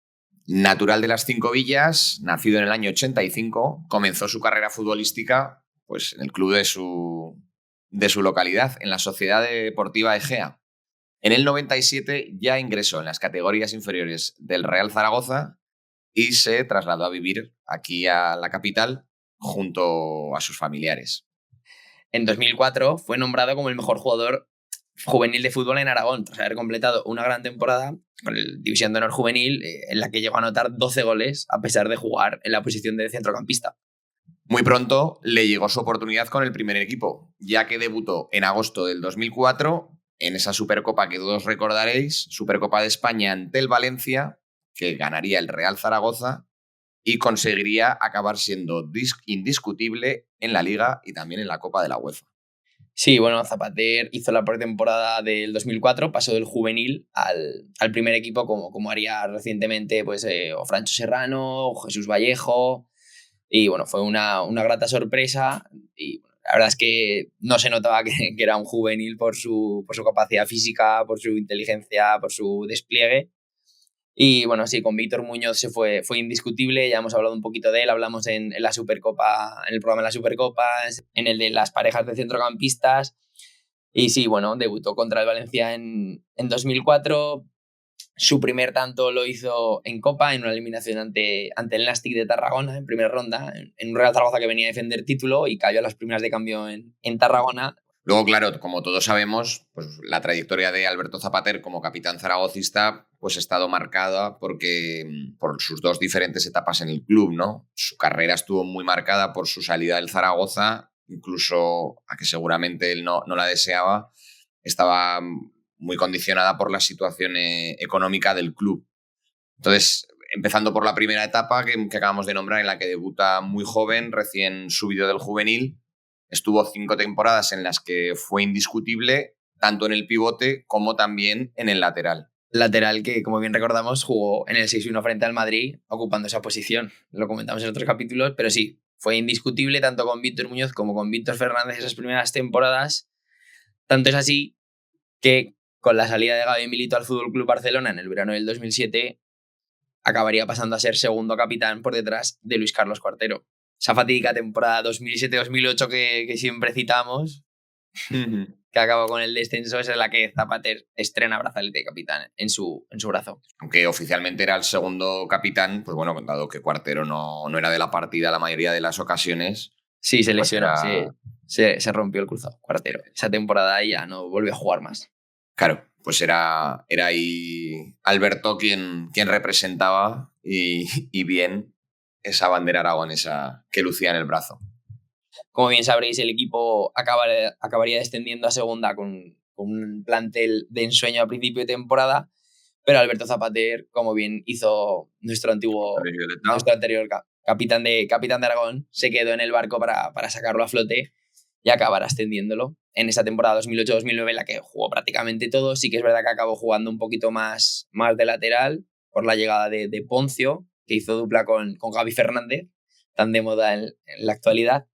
Natural de las Cinco Villas, nacido en el año 85, comenzó su carrera futbolística pues, en el club de su localidad, en la Sociedad Deportiva Egea. En el 97 ya ingresó en las categorías inferiores del Real Zaragoza y se trasladó a vivir aquí a la capital junto a sus familiares. En 2004 fue nombrado como el mejor jugador juvenil de fútbol en Aragón, tras haber completado una gran temporada con el División de Honor Juvenil, en la que llegó a anotar 12 goles a pesar de jugar en la posición de centrocampista. Muy pronto le llegó su oportunidad con el primer equipo, ya que debutó en agosto del 2004 en esa Supercopa que todos recordaréis, Supercopa de España ante el Valencia, que ganaría el Real Zaragoza y conseguiría acabar siendo indiscutible en la Liga y también en la Copa de la UEFA. Sí, bueno, Zapater hizo la pretemporada del 2004, pasó del juvenil al primer equipo, como haría recientemente pues, o Francho Serrano, o Jesús Vallejo. Y bueno, fue una grata sorpresa. Y bueno, la verdad es que no se notaba que era un juvenil por su capacidad física, por su inteligencia, por su despliegue. Y bueno, sí, con Víctor Muñoz fue indiscutible, ya hemos hablado un poquito de él, hablamos en la Supercopa, en el programa de la Supercopa, en el de las parejas de centrocampistas. Y sí, bueno, debutó contra el Valencia en 2004. Su primer tanto lo hizo en Copa, en una eliminación ante el Nàstic de Tarragona, en primera ronda, en un Real Zaragoza que venía a defender título y cayó a las primeras de cambio en Tarragona. Luego, claro, como todos sabemos, pues la trayectoria de Alberto Zapater como capitán zaragocista pues ha estado marcada por sus 2 diferentes etapas en el club, ¿no? Su carrera estuvo muy marcada por su salida del Zaragoza, incluso a que seguramente él no la deseaba, estaba muy condicionada por la situación económica del club. Entonces, empezando por la primera etapa que acabamos de nombrar, en la que debuta muy joven, recién subido del juvenil, estuvo 5 temporadas en las que fue indiscutible, tanto en el pivote como también en el lateral. Lateral que, como bien recordamos, jugó en el 6-1 frente al Madrid, ocupando esa posición. Lo comentamos en otros capítulos, pero sí, fue indiscutible tanto con Víctor Muñoz como con Víctor Fernández esas primeras temporadas. Tanto es así que con la salida de Gaby Milito al FC Barcelona en el verano del 2007, acabaría pasando a ser segundo capitán por detrás de Luis Carlos Cuartero. Esa fatídica temporada 2007-2008 que siempre citamos, que acabó con el descenso, esa es la que Zapater estrena brazalete de capitán en su brazo. Aunque oficialmente era el segundo capitán, pues bueno, dado que Cuartero no era de la partida la mayoría de las ocasiones. Sí, se lesionó, se rompió el cruzado, Cuartero. Esa temporada ya no volvió a jugar más. Claro, pues era ahí Alberto quien representaba y bien esa bandera aragonesa que lucía en el brazo. Como bien sabréis, el equipo acabaría descendiendo a segunda con un plantel de ensueño a principio de temporada, pero Alberto Zapater, como bien hizo nuestro anterior capitán de Aragón, se quedó en el barco para sacarlo a flote y acabar ascendiéndolo. En esa temporada 2008-2009, en la que jugó prácticamente todo, sí que es verdad que acabó jugando un poquito más de lateral por la llegada de Poncio, que hizo dupla con Gaby Fernández, tan de moda en la actualidad.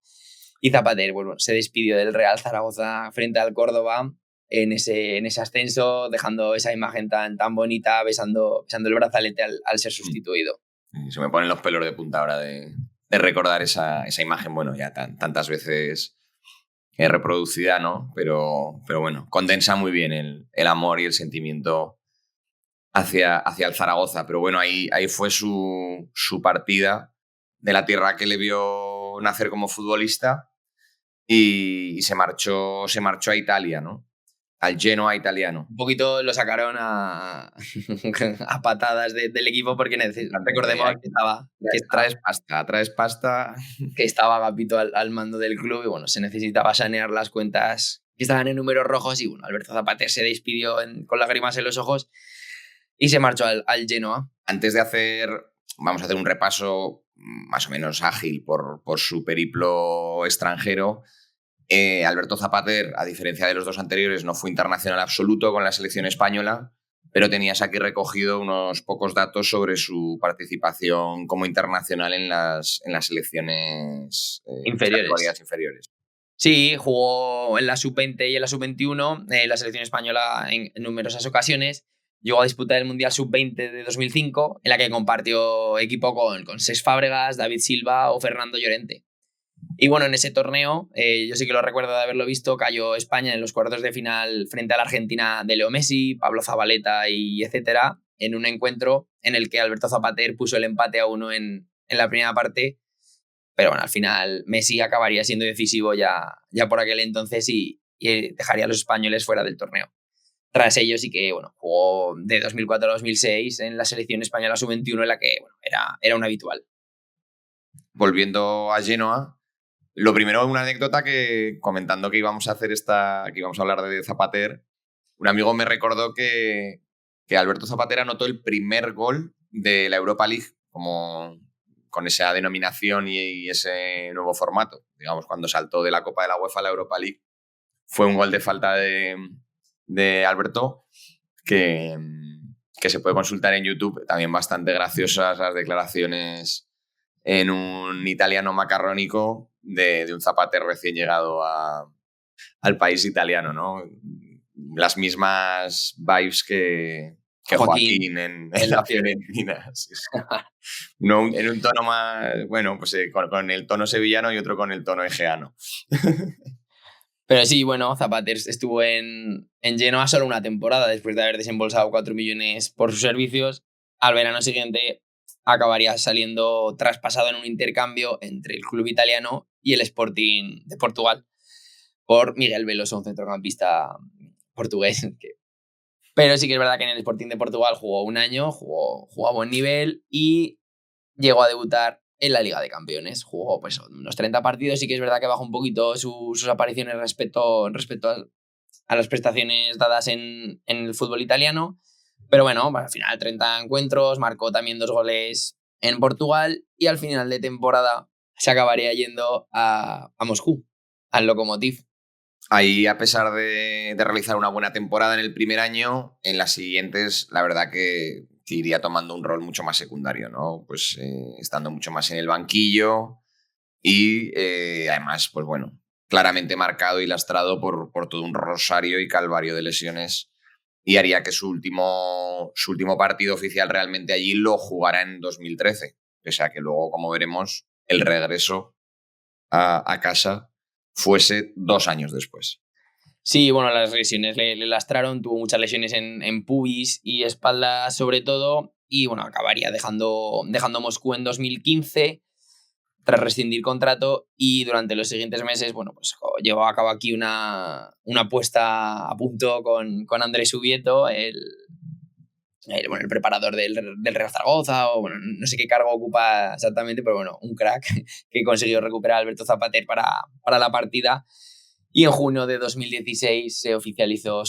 Y Zapater, bueno, se despidió del Real Zaragoza frente al Córdoba en ese ascenso, dejando esa imagen tan bonita, besando el brazalete al ser sustituido. Se me ponen los pelos de punta ahora de recordar esa imagen, bueno, ya tantas veces reproducida, ¿no? Pero bueno, condensa muy bien el amor y el sentimiento hacia el Zaragoza. Pero bueno, ahí fue su partida de la tierra que le vio nacer como futbolista y se marchó a Italia, ¿no? Al Genoa italiano. Un poquito lo sacaron a patadas del equipo porque recordemos Traes pasta. que estaba Agapito al mando del club y bueno, se necesitaba sanear las cuentas que estaban en números rojos y bueno, Alberto Zapater se despidió con lágrimas en los ojos y se marchó al Genoa. Antes de vamos a hacer un repaso más o menos ágil por su periplo extranjero. Alberto Zapater, a diferencia de los dos anteriores, no fue internacional absoluto con la selección española, pero tenías aquí recogido unos pocos datos sobre su participación como internacional en las selecciones inferiores. Sí, jugó en la sub-20 y en la sub-21, la selección española en numerosas ocasiones. Llegó a disputar el Mundial Sub-20 de 2005, en la que compartió equipo con Cesc Fábregas, David Silva o Fernando Llorente. Y bueno, en ese torneo, yo sí que lo recuerdo de haberlo visto, cayó España en los cuartos de final frente a la Argentina de Leo Messi, Pablo Zabaleta y etcétera, en un encuentro en el que Alberto Zapater puso el empate a 1 en la primera parte. Pero bueno, al final Messi acabaría siendo decisivo ya por aquel entonces y dejaría a los españoles fuera del torneo. Tras ello sí que bueno, jugó de 2004 a 2006 en la selección española sub-21 en la que bueno, era un habitual. Volviendo a Genoa, lo primero, una anécdota que comentando que íbamos a hablar de Zapater, un amigo me recordó que Alberto Zapater anotó el primer gol de la Europa League, como con esa denominación y ese nuevo formato. Digamos, cuando saltó de la Copa de la UEFA a la Europa League, fue un gol de falta de Alberto que se puede consultar en YouTube. También bastante graciosas las declaraciones en un italiano macarrónico de un Zapater recién llegado al país italiano, ¿no? Las mismas vibes que Joaquín en la Fiorentina. Sí. No, en un tono más, bueno, pues con el tono sevillano y otro con el tono egeano. Pero sí, bueno, Zapater estuvo en Genoa solo una temporada después de haber desembolsado 4 millones por sus servicios. Al verano siguiente acabaría saliendo traspasado en un intercambio entre el club italiano y el Sporting de Portugal por Miguel Veloso, un centrocampista portugués. Pero sí que es verdad que en el Sporting de Portugal jugó un año, jugó a buen nivel y llegó a debutar en la Liga de Campeones. Jugó pues unos 30 partidos. Sí que es verdad que bajó un poquito sus apariciones respecto a las prestaciones dadas en el fútbol italiano. Pero bueno, al final 30 encuentros, marcó también 2 goles en Portugal y al final de temporada se acabaría yendo a Moscú, al Lokomotiv. Ahí, a pesar de realizar una buena temporada en el primer año, en las siguientes, la verdad que iría tomando un rol mucho más secundario, ¿no? Pues estando mucho más en el banquillo y además, pues bueno, claramente marcado y lastrado por todo un rosario y calvario de lesiones, y haría que su último partido oficial realmente allí lo jugara en 2013, pese a que luego, como veremos, el regreso a casa fuese 2 años después. Sí, bueno, las lesiones le lastraron, tuvo muchas lesiones en pubis y espalda sobre todo, y bueno, acabaría dejando Moscú en 2015 tras rescindir contrato, y durante los siguientes meses, bueno, pues llevó a cabo aquí una puesta a punto con Andrés Subieto, el preparador del Real Zaragoza, o bueno, no sé qué cargo ocupa exactamente, pero bueno, un crack que consiguió recuperar a Alberto Zapater para la partida. Y en junio de 2016 se oficializó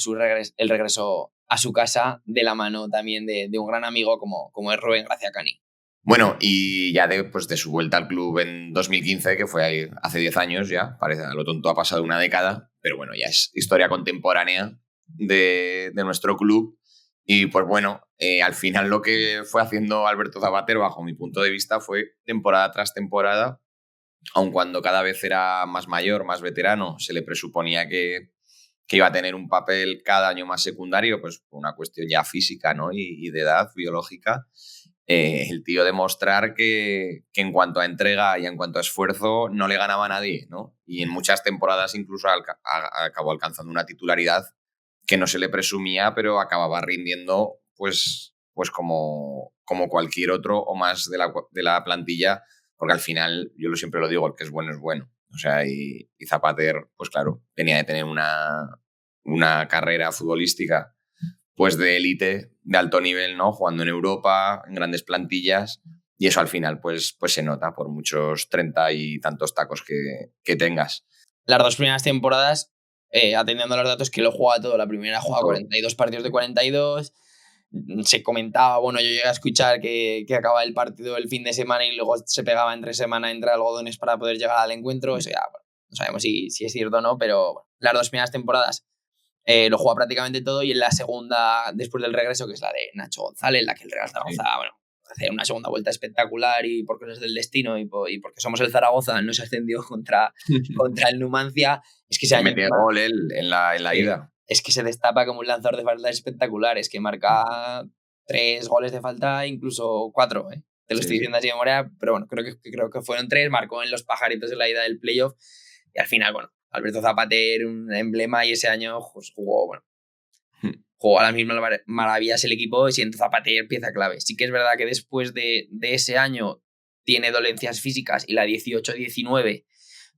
el regreso a su casa de la mano también de un gran amigo como es Rubén Gracia Cani. Bueno, y ya de su vuelta al club en 2015, que fue ahí hace 10 años ya, parece a lo tonto ha pasado una década, pero bueno, ya es historia contemporánea de nuestro club. Y pues bueno, al final lo que fue haciendo Alberto Zapater, bajo mi punto de vista, fue temporada tras temporada, aun cuando cada vez era más mayor, más veterano, se le presuponía que iba a tener un papel cada año más secundario, pues por una cuestión ya física, ¿no? y de edad biológica. El tío demostrar que en cuanto a entrega y en cuanto a esfuerzo no le ganaba a nadie, ¿no? Y en muchas temporadas incluso acabó alcanzando una titularidad que no se le presumía, pero acababa rindiendo pues pues como cualquier otro o más de la plantilla, porque al final, yo siempre lo digo, el que es bueno es bueno. O sea, y Zapater, pues claro, tenía de tener una carrera futbolística pues de élite, de alto nivel, ¿no? Jugando en Europa, en grandes plantillas, y eso al final pues se nota por muchos 30 y tantos tacos que tengas. Las 2 primeras temporadas, atendiendo a los datos, que lo juega todo. La primera juega 42 partidos de 42. Se comentaba, bueno, yo llegué a escuchar que acaba el partido el fin de semana y luego se pegaba entre semana entre algodones para poder llegar al encuentro. Eso ya, bueno, no sabemos si es cierto o no, pero bueno, las 2 primeras temporadas lo juega prácticamente todo, y en la segunda, después del regreso, que es la de Nacho González, la que el Real Zaragoza, bueno, hace una segunda vuelta espectacular, y por cosas del destino y porque somos el Zaragoza, no se ascendió contra el Numancia. Es que ese año metió gol él en la ida. Es que se destapa como un lanzador de falta espectacular. Es que marca 3 goles de falta, incluso 4, ¿eh? Te lo estoy diciendo así de memoria, pero bueno, creo que fueron 3. Marcó en los pajaritos en la ida del playoff, y al final, bueno, Alberto Zapater, un emblema, y ese año pues, jugó a las mismas maravillas el equipo, y siendo Zapater pieza clave. Sí que es verdad que después de ese año tiene dolencias físicas, y la 18-19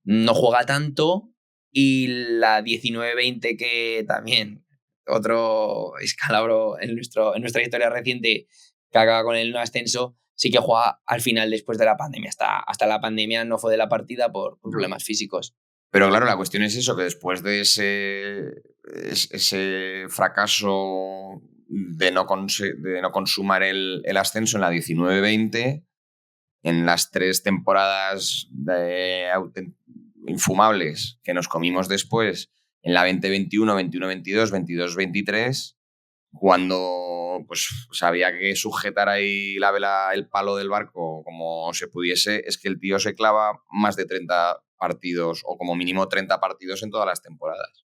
no juega tanto, y la 19-20, que también otro escalabro en nuestra historia reciente, que acaba con el no ascenso, sí que juega al final después de la pandemia. Hasta la pandemia no fue de la partida por problemas físicos. Pero claro, la cuestión es eso, que después de ese fracaso de no consumar el ascenso en la 19-20, en las 3 temporadas infumables que nos comimos después, en la 2021, 21-22, 22-23, cuando pues había que sujetar ahí la vela, el palo del barco como se pudiese, es que el tío se clava más de 30 partidos, o como mínimo 30 partidos en todas las temporadas.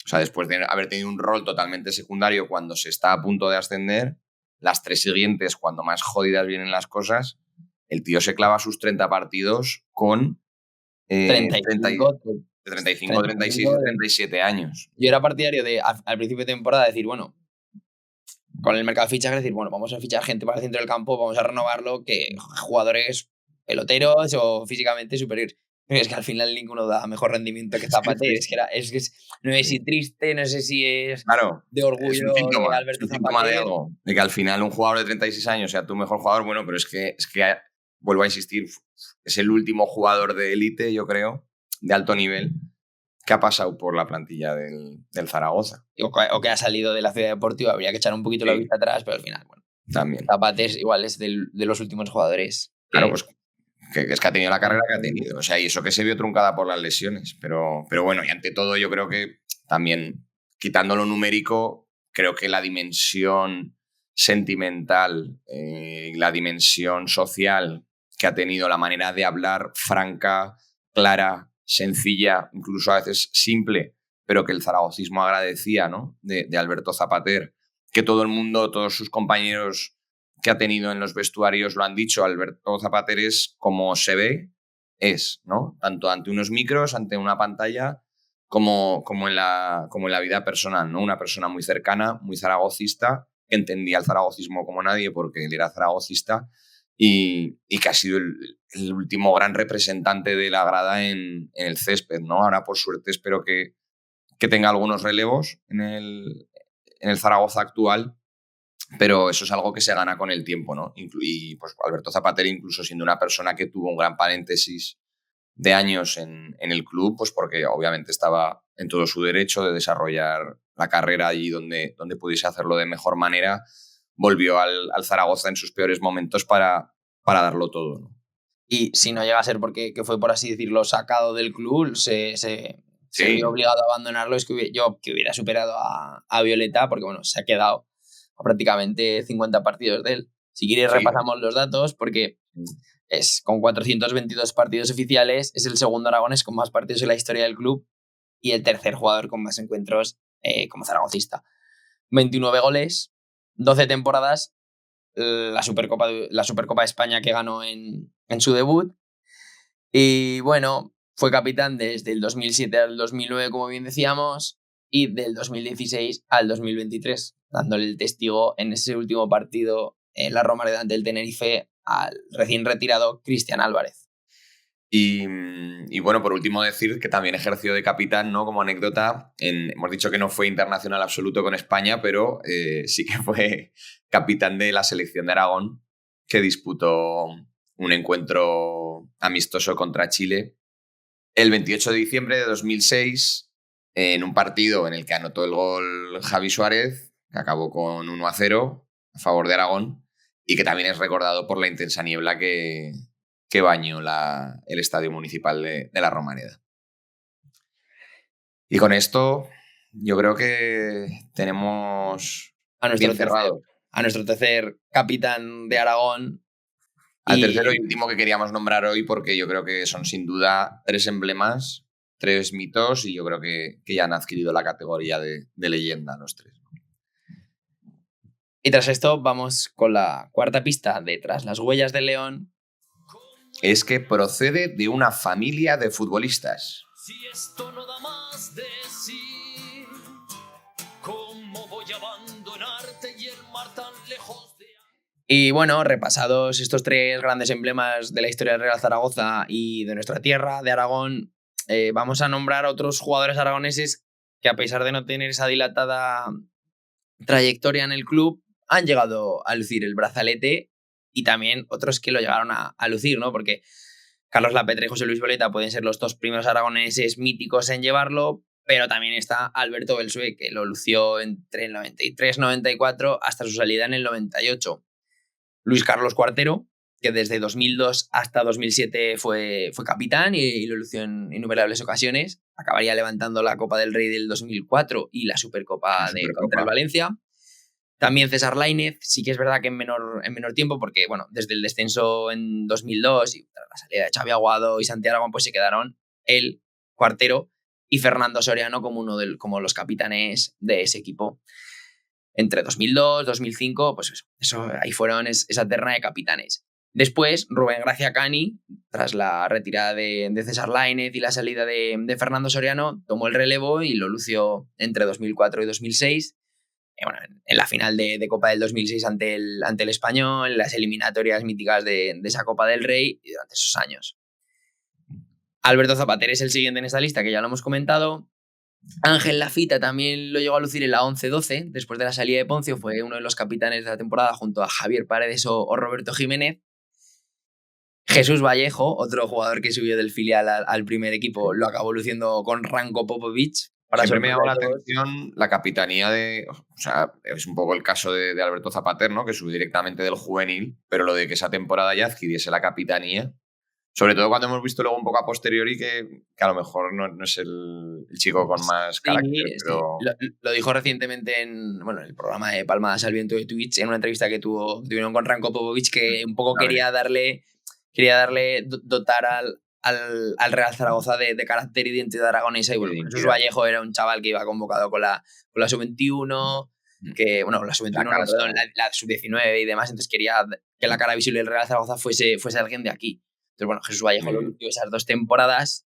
O sea, después de haber tenido un rol totalmente secundario cuando se está a punto de ascender, las 3 siguientes, cuando más jodidas vienen las cosas, el tío se clava sus 30 partidos con 35, 36 y 37 años. Yo era partidario de, al principio de temporada, decir, bueno, con el mercado de fichajes, decir, bueno, vamos a fichar gente para el centro del campo, vamos a renovarlo, que jugadores peloteros o físicamente superiores. Pero es que al final ninguno da mejor rendimiento que Zapater. No sé si triste, no sé si es de orgullo es un síntoma, de Alberto Zapater. De algo. De que al final un jugador de 36 años sea tu mejor jugador, bueno, pero es que vuelvo a insistir, es el último jugador de élite, yo creo, de alto nivel, que ha pasado por la plantilla del Zaragoza. O que ha salido de la Ciudad Deportiva. Habría que echar un poquito la vista atrás, pero al final, bueno. También. Zapater igual es de los últimos jugadores. Claro, pues que es que ha tenido la carrera que ha tenido. O sea, y eso que se vio truncada por las lesiones. Pero bueno, y ante todo yo creo que también, quitando lo numérico, creo que la dimensión sentimental, la dimensión social que ha tenido, la manera de hablar franca, clara, sencilla, incluso a veces simple, pero que el zaragocismo agradecía, ¿no? De Alberto Zapater, que todo el mundo, todos sus compañeros que ha tenido en los vestuarios lo han dicho. Alberto Zapater es como se ve, ¿no? Tanto ante unos micros, ante una pantalla, como en la vida personal, ¿no? Una persona muy cercana, muy zaragocista, que entendía el zaragocismo como nadie porque él era zaragocista, y que ha sido el último gran representante de la grada en el césped, ¿no? Ahora, por suerte, espero que tenga algunos relevos en el Zaragoza actual, pero eso es algo que se gana con el tiempo, ¿no? Y pues Alberto Zapater, incluso siendo una persona que tuvo un gran paréntesis de años en el club, pues porque obviamente estaba en todo su derecho de desarrollar la carrera allí donde pudiese hacerlo de mejor manera, volvió al Zaragoza en sus peores momentos para darlo todo, ¿no? Y si no llega a ser porque que fue, por así decirlo, sacado del club, se vio obligado a abandonarlo, es que hubiera superado a Violeta, porque bueno, se ha quedado a prácticamente 50 partidos de él. Si quieres repasamos los datos, porque es con 422 partidos oficiales, es el segundo aragonés con más partidos en la historia del club y el tercer jugador con más encuentros como zaragocista. 29 goles, 12 temporadas, la Supercopa de España que ganó en su debut, y bueno, fue capitán desde el 2007 al 2009, como bien decíamos, y del 2016 al 2023, dándole el testigo en ese último partido en la Romareda ante el Tenerife al recién retirado Cristian Álvarez. Y bueno, por último decir que también ejerció de capitán, ¿no? Como anécdota, hemos dicho que no fue internacional absoluto con España, pero sí que fue capitán de la selección de Aragón, que disputó un encuentro amistoso contra Chile el 28 de diciembre de 2006, en un partido en el que anotó el gol Javi Suárez, que acabó con 1-0 a favor de Aragón, y que también es recordado por la intensa niebla que bañó el estadio municipal de la Romareda. Y con esto yo creo que tenemos A cerrado nuestro tercer capitán de Aragón. Al tercero y último que queríamos nombrar hoy, porque yo creo que son sin duda 3 emblemas, 3 mitos, y yo creo que ya han adquirido la categoría de leyenda los 3. Y tras esto vamos con la cuarta pista de Tras las huellas del león. Es que procede de una familia de futbolistas. Si esto no da más de sí, ¿cómo voy a abandonarte y el mar tan lejos de... Y bueno, repasados estos 3 grandes emblemas de la historia del Real Zaragoza y de nuestra tierra, de Aragón, vamos a nombrar a otros jugadores aragoneses que, a pesar de no tener esa dilatada trayectoria en el club, han llegado a lucir el brazalete, y también otros que lo llegaron a lucir, ¿no? Porque Carlos Lapetra y José Luis Boleta pueden ser los 2 primeros aragoneses míticos en llevarlo, pero también está Alberto Belsué, que lo lució entre el 93-94 hasta su salida en el 98. Luis Carlos Cuartero, que desde 2002 hasta 2007 fue capitán y lo lució en innumerables ocasiones. Acabaría levantando la Copa del Rey del 2004 y la Supercopa contra el Valencia. También César Lainez, sí que es verdad que en menor tiempo, porque bueno, desde el descenso en 2002 y la salida de Xavi Aguado y Santi Aragón, pues se quedaron él, Cuartero, y Fernando Soriano como los capitanes de ese equipo. Entre 2002 2005, pues eso ahí fueron esa terna de capitanes. Después, Rubén Gracia Cani, tras la retirada de César Lainez y la salida de Fernando Soriano, tomó el relevo y lo lució entre 2004 y 2006. Bueno, en la final de Copa del 2006 ante el Español, las eliminatorias míticas de esa Copa del Rey y durante esos años. Alberto Zapater es el siguiente en esta lista, que ya lo hemos comentado. Ángel Lafita también lo llegó a lucir en la 11-12, después de la salida de Poncio, fue uno de los capitanes de la temporada junto a Javier Paredes o Roberto Jiménez. Jesús Vallejo, otro jugador que subió del filial al primer equipo, lo acabó luciendo con Ranko Popovic. Siempre me llamó la atención la capitanía o sea, es un poco el caso de Alberto Zapater, ¿no? Que subió directamente del juvenil, pero lo de que esa temporada ya adquiriese la capitanía, sobre todo cuando hemos visto luego un poco a posteriori que a lo mejor no es el chico con más carácter. Pero... Sí. Lo dijo recientemente en el programa de Palmadas al Viento de Twitch, en una entrevista que tuvieron con Ranko Popovic, que un poco quería dotar al Real Zaragoza de carácter y identidad aragonesa. Y bueno, Jesús Vallejo era un chaval que iba convocado con la sub-21, la sub-21, la sub-19 y demás, entonces quería que la cara visible del Real Zaragoza fuese alguien de aquí. Entonces, bueno, Jesús Vallejo lo lució esas 2 temporadas,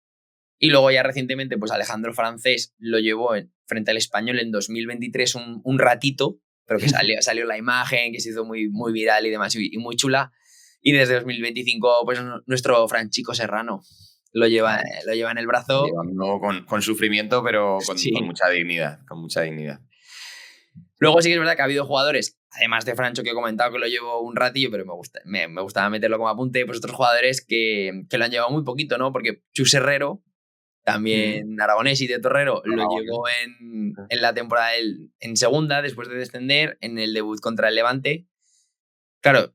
y luego ya recientemente pues Alejandro Francés lo llevó frente al Español en 2023 un ratito, pero que salió la imagen, que se hizo muy, muy viral y demás, y muy chula. Y desde 2025, pues nuestro Franchico Serrano lo lleva en el brazo. Llevando con sufrimiento, pero con mucha dignidad. Con mucha dignidad. Luego sí que es verdad que ha habido jugadores, además de Francho, que he comentado que lo llevo un ratillo, pero me gustaba meterlo como apunte, pues otros jugadores que lo han llevado muy poquito, ¿no? Porque Chus Herrero, también aragonés y de Torrero, lo llevó en la temporada en segunda, después de descender, en el debut contra el Levante. Claro,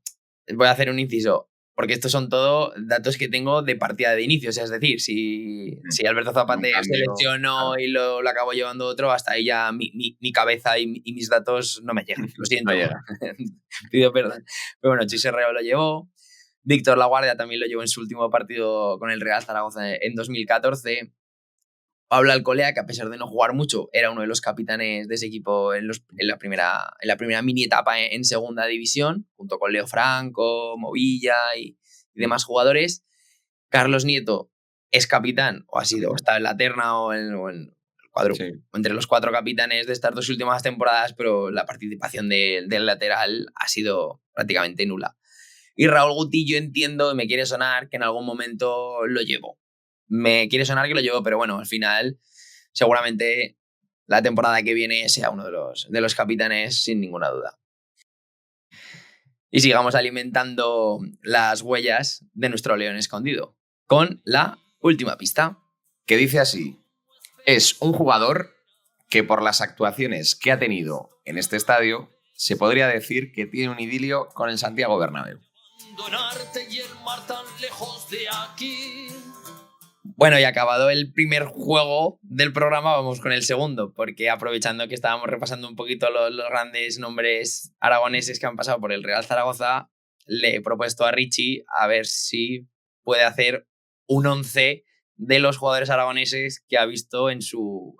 voy a hacer un inciso, porque estos son todo datos que tengo de partida de inicio. O sea, es decir, si Alberto Zapater se lesionó y lo acabó llevando otro, hasta ahí ya mi cabeza y mis datos no me llegan. Lo siento. Pido perdón. Pero bueno, Chis Herrero lo llevó. Víctor Laguardia también lo llevó en su último partido con el Real Zaragoza en 2014. Pablo Alcolea, que a pesar de no jugar mucho, era uno de los capitanes de ese equipo en la primera mini etapa en segunda división, junto con Leo Franco, Movilla y demás jugadores. Carlos Nieto es capitán, o ha sido, o está en la terna o en el entre los 4 capitanes de estas 2 últimas temporadas, pero la participación del lateral ha sido prácticamente nula. Y Raúl Guti, yo entiendo, me quiere sonar que en algún momento lo llevo. Me quiere sonar que lo llevo, pero bueno, al final seguramente la temporada que viene sea uno de los capitanes sin ninguna duda. Y sigamos alimentando las huellas de nuestro león escondido con la última pista. Que dice así: es un jugador que por las actuaciones que ha tenido en este estadio se podría decir que tiene un idilio con el Santiago Bernabéu. Bueno, y acabado el primer juego del programa, vamos con el segundo, porque aprovechando que estábamos repasando un poquito los grandes nombres aragoneses que han pasado por el Real Zaragoza, le he propuesto a Richie a ver si puede hacer un 11 de los jugadores aragoneses que ha visto en su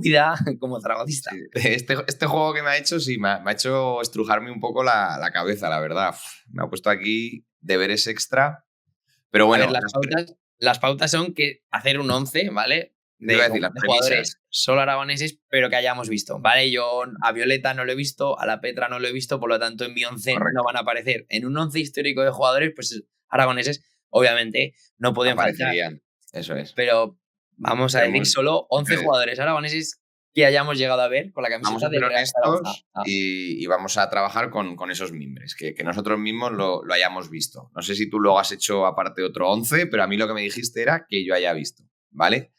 vida como zaragocista. Sí, este juego que me ha hecho, sí, me ha hecho estrujarme un poco la cabeza, la verdad. Me ha puesto aquí deberes extra, pero bueno. A ver, las pautas son que hacer un 11, ¿vale? De jugadores solo aragoneses, pero que hayamos visto, ¿vale? Yo a Violeta no lo he visto, a la Petra no lo he visto, por lo tanto en mi 11 no van a aparecer. En un 11 histórico de jugadores, pues aragoneses, obviamente, no pueden faltar. Eso es. Pero vamos a decir solo 11 jugadores aragoneses que hayamos llegado a ver con la camiseta de Real Zaragoza. Y vamos a trabajar con esos mimbres, que nosotros mismos lo hayamos visto. No sé si tú luego has hecho aparte otro 11, pero a mí lo que me dijiste era que yo haya visto, ¿vale?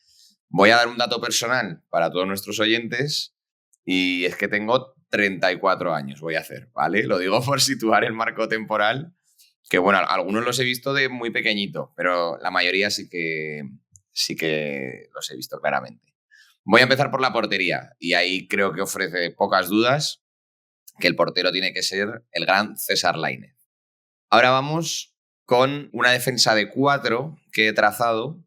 Voy a dar un dato personal para todos nuestros oyentes y es que tengo 34 años, voy a hacer, ¿vale? Lo digo por situar el marco temporal, que bueno, algunos los he visto de muy pequeñito, pero la mayoría sí que los he visto claramente. Voy a empezar por la portería y ahí creo que ofrece pocas dudas que el portero tiene que ser el gran César Lainez. Ahora vamos con una defensa de 4 que he trazado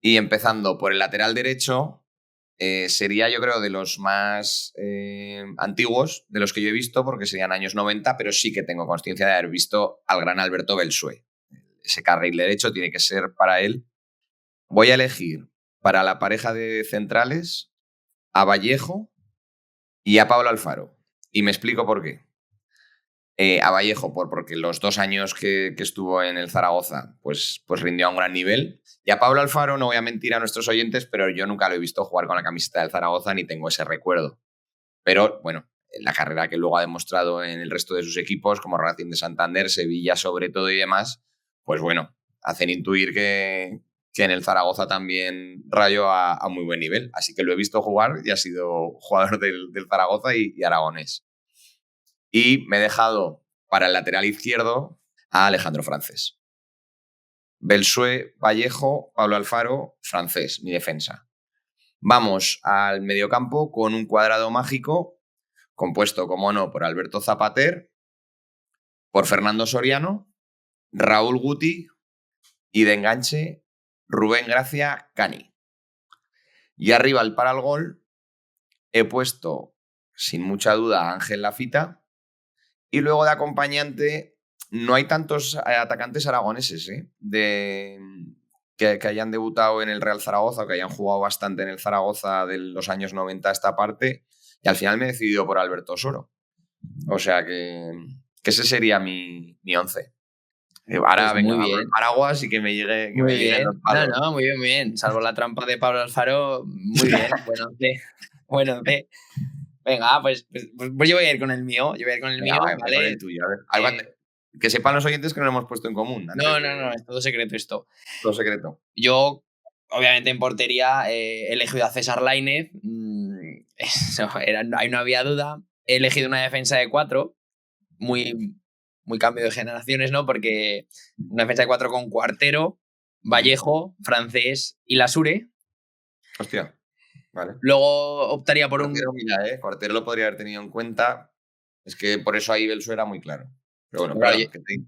y empezando por el lateral derecho sería, yo creo, de los más antiguos de los que yo he visto, porque serían años 90, pero sí que tengo consciencia de haber visto al gran Alberto Belsué. Ese carril derecho tiene que ser para él. Voy a elegir para la pareja de centrales a Vallejo y a Pablo Alfaro. Y me explico por qué. A Vallejo porque los 2 años que estuvo en el Zaragoza pues rindió a un gran nivel. Y a Pablo Alfaro, no voy a mentir a nuestros oyentes, pero yo nunca lo he visto jugar con la camiseta del Zaragoza ni tengo ese recuerdo. Pero bueno, la carrera que luego ha demostrado en el resto de sus equipos, como Racing de Santander, Sevilla sobre todo y demás, pues bueno, hacen intuir que en el Zaragoza también rayó a muy buen nivel. Así que lo he visto jugar y ha sido jugador del Zaragoza y aragonés. Y me he dejado para el lateral izquierdo a Alejandro Francés. Belsué, Vallejo, Pablo Alfaro, Francés, mi defensa. Vamos al mediocampo con un cuadrado mágico compuesto, como no, por Alberto Zapater, por Fernando Soriano, Raúl Guti y de enganche Rubén Gracia Cani. Y arriba para el gol he puesto, sin mucha duda, a Ángel Lafita. Y luego de acompañante no hay tantos atacantes aragoneses que hayan debutado en el Real Zaragoza o que hayan jugado bastante en el Zaragoza de los años 90 a esta parte. Y al final me he decidido por Alberto Soro. O sea que ese sería mi 11. Ahora pues venga, el paraguas y que me llegue. Muy bien. No, muy bien. Salvo la trampa de Pablo Alfaro, muy bien. Bueno, venga, pues yo voy a ir con el mío. Yo voy a ir con el mío, ¿vale? Con el tuyo. A ver. Que sepan los oyentes que no lo hemos puesto en común. No, es todo secreto esto. Todo secreto. Yo, obviamente, en portería he elegido a César Lainez. Ahí no había duda. He elegido una defensa de 4, muy cambio de generaciones, ¿no? Porque una defensa de 4 con Cuartero, Vallejo, Francés y Lasure. Hostia. Vale. Luego optaría por Cuartero, mira, Cuartero lo podría haber tenido en cuenta. Es que por eso ahí Belsué era muy claro. Pero bueno, claro,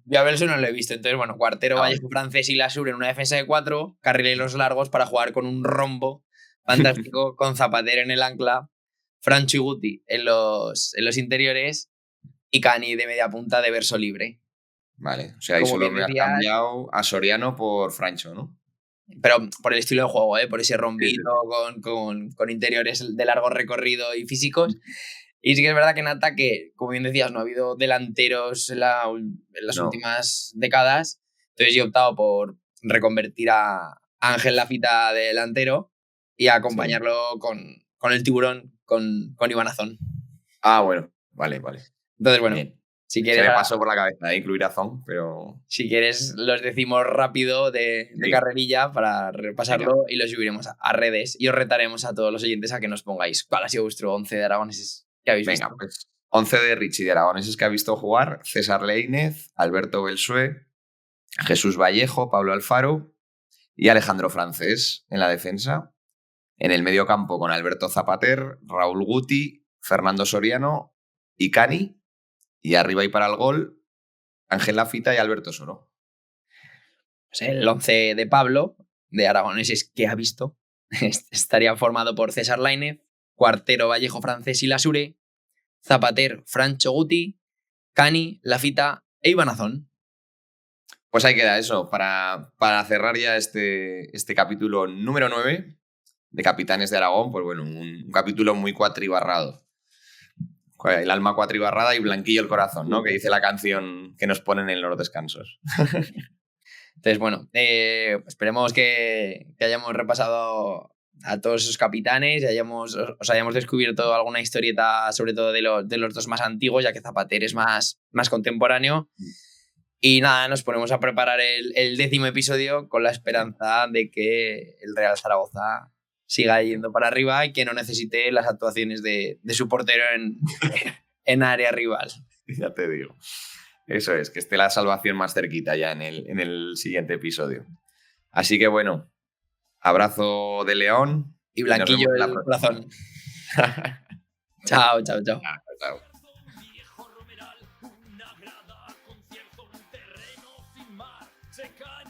yo a Belsué no lo he visto. Entonces, bueno, Cuartero, Vallejo, Francés y Lasure en una defensa de 4, carrileros largos para jugar con un rombo fantástico, con Zapatero en el ancla, Francho y Guti en los interiores y Cani de media punta de verso libre. Vale, o sea, ahí solo me has cambiado a Soriano por Francho, ¿no? pero por el estilo de juego, por ese rombito con interiores de largo recorrido y físicos. Y sí que es verdad que en ataque, como bien decías, no ha habido delanteros en las últimas décadas. Entonces yo he optado por reconvertir a Ángel Lafita de delantero y acompañarlo con el tiburón, con Iván Azón. Ah, bueno, vale. Entonces, bueno, Bien. si Se quieres, me pasó por la cabeza incluir a Zon, pero... si quieres los decimos rápido de carrerilla para repasarlo y lo subiremos a redes y os retaremos a todos los oyentes a que nos pongáis cuál ha sido vuestro 11 de aragoneses que habéis visto. Venga, pues 11 de Richie de aragoneses que ha visto jugar: César Leínez, Alberto Belsué, Jesús Vallejo, Pablo Alfaro y Alejandro Francés en la defensa. En el medio campo con Alberto Zapater, Raúl Guti, Fernando Soriano y Cani. Y arriba y para el gol, Ángel Lafita y Alberto Soro. Pues el 11 de Pablo, de aragoneses que ha visto, estaría formado por César Lainez, Cuartero, Vallejo, Francés y Lasure, Zapater, Francho Guti, Cani, Lafita e Iván Azón. Pues ahí queda eso, para cerrar ya este capítulo número 9 de Capitanes de Aragón. Pues bueno, un capítulo muy cuatribarrado. El alma cuatribarrada y blanquillo el corazón, ¿no? Que dice la canción que nos ponen en los descansos. Entonces, bueno, esperemos que hayamos repasado a todos esos capitanes y os hayamos descubierto alguna historieta, sobre todo de los dos más antiguos, ya que Zapater es más contemporáneo. Y nada, nos ponemos a preparar el 10º episodio con la esperanza de que el Real Zaragoza siga yendo para arriba y que no necesite las actuaciones de su portero en área rival. Ya te digo. Eso es, que esté la salvación más cerquita ya en el siguiente episodio. Así que bueno, abrazo de León. Y blanquillo el corazón. Chao. Chao. Viejo Romeral, una grada, concierto, un terreno sin mar, se cae.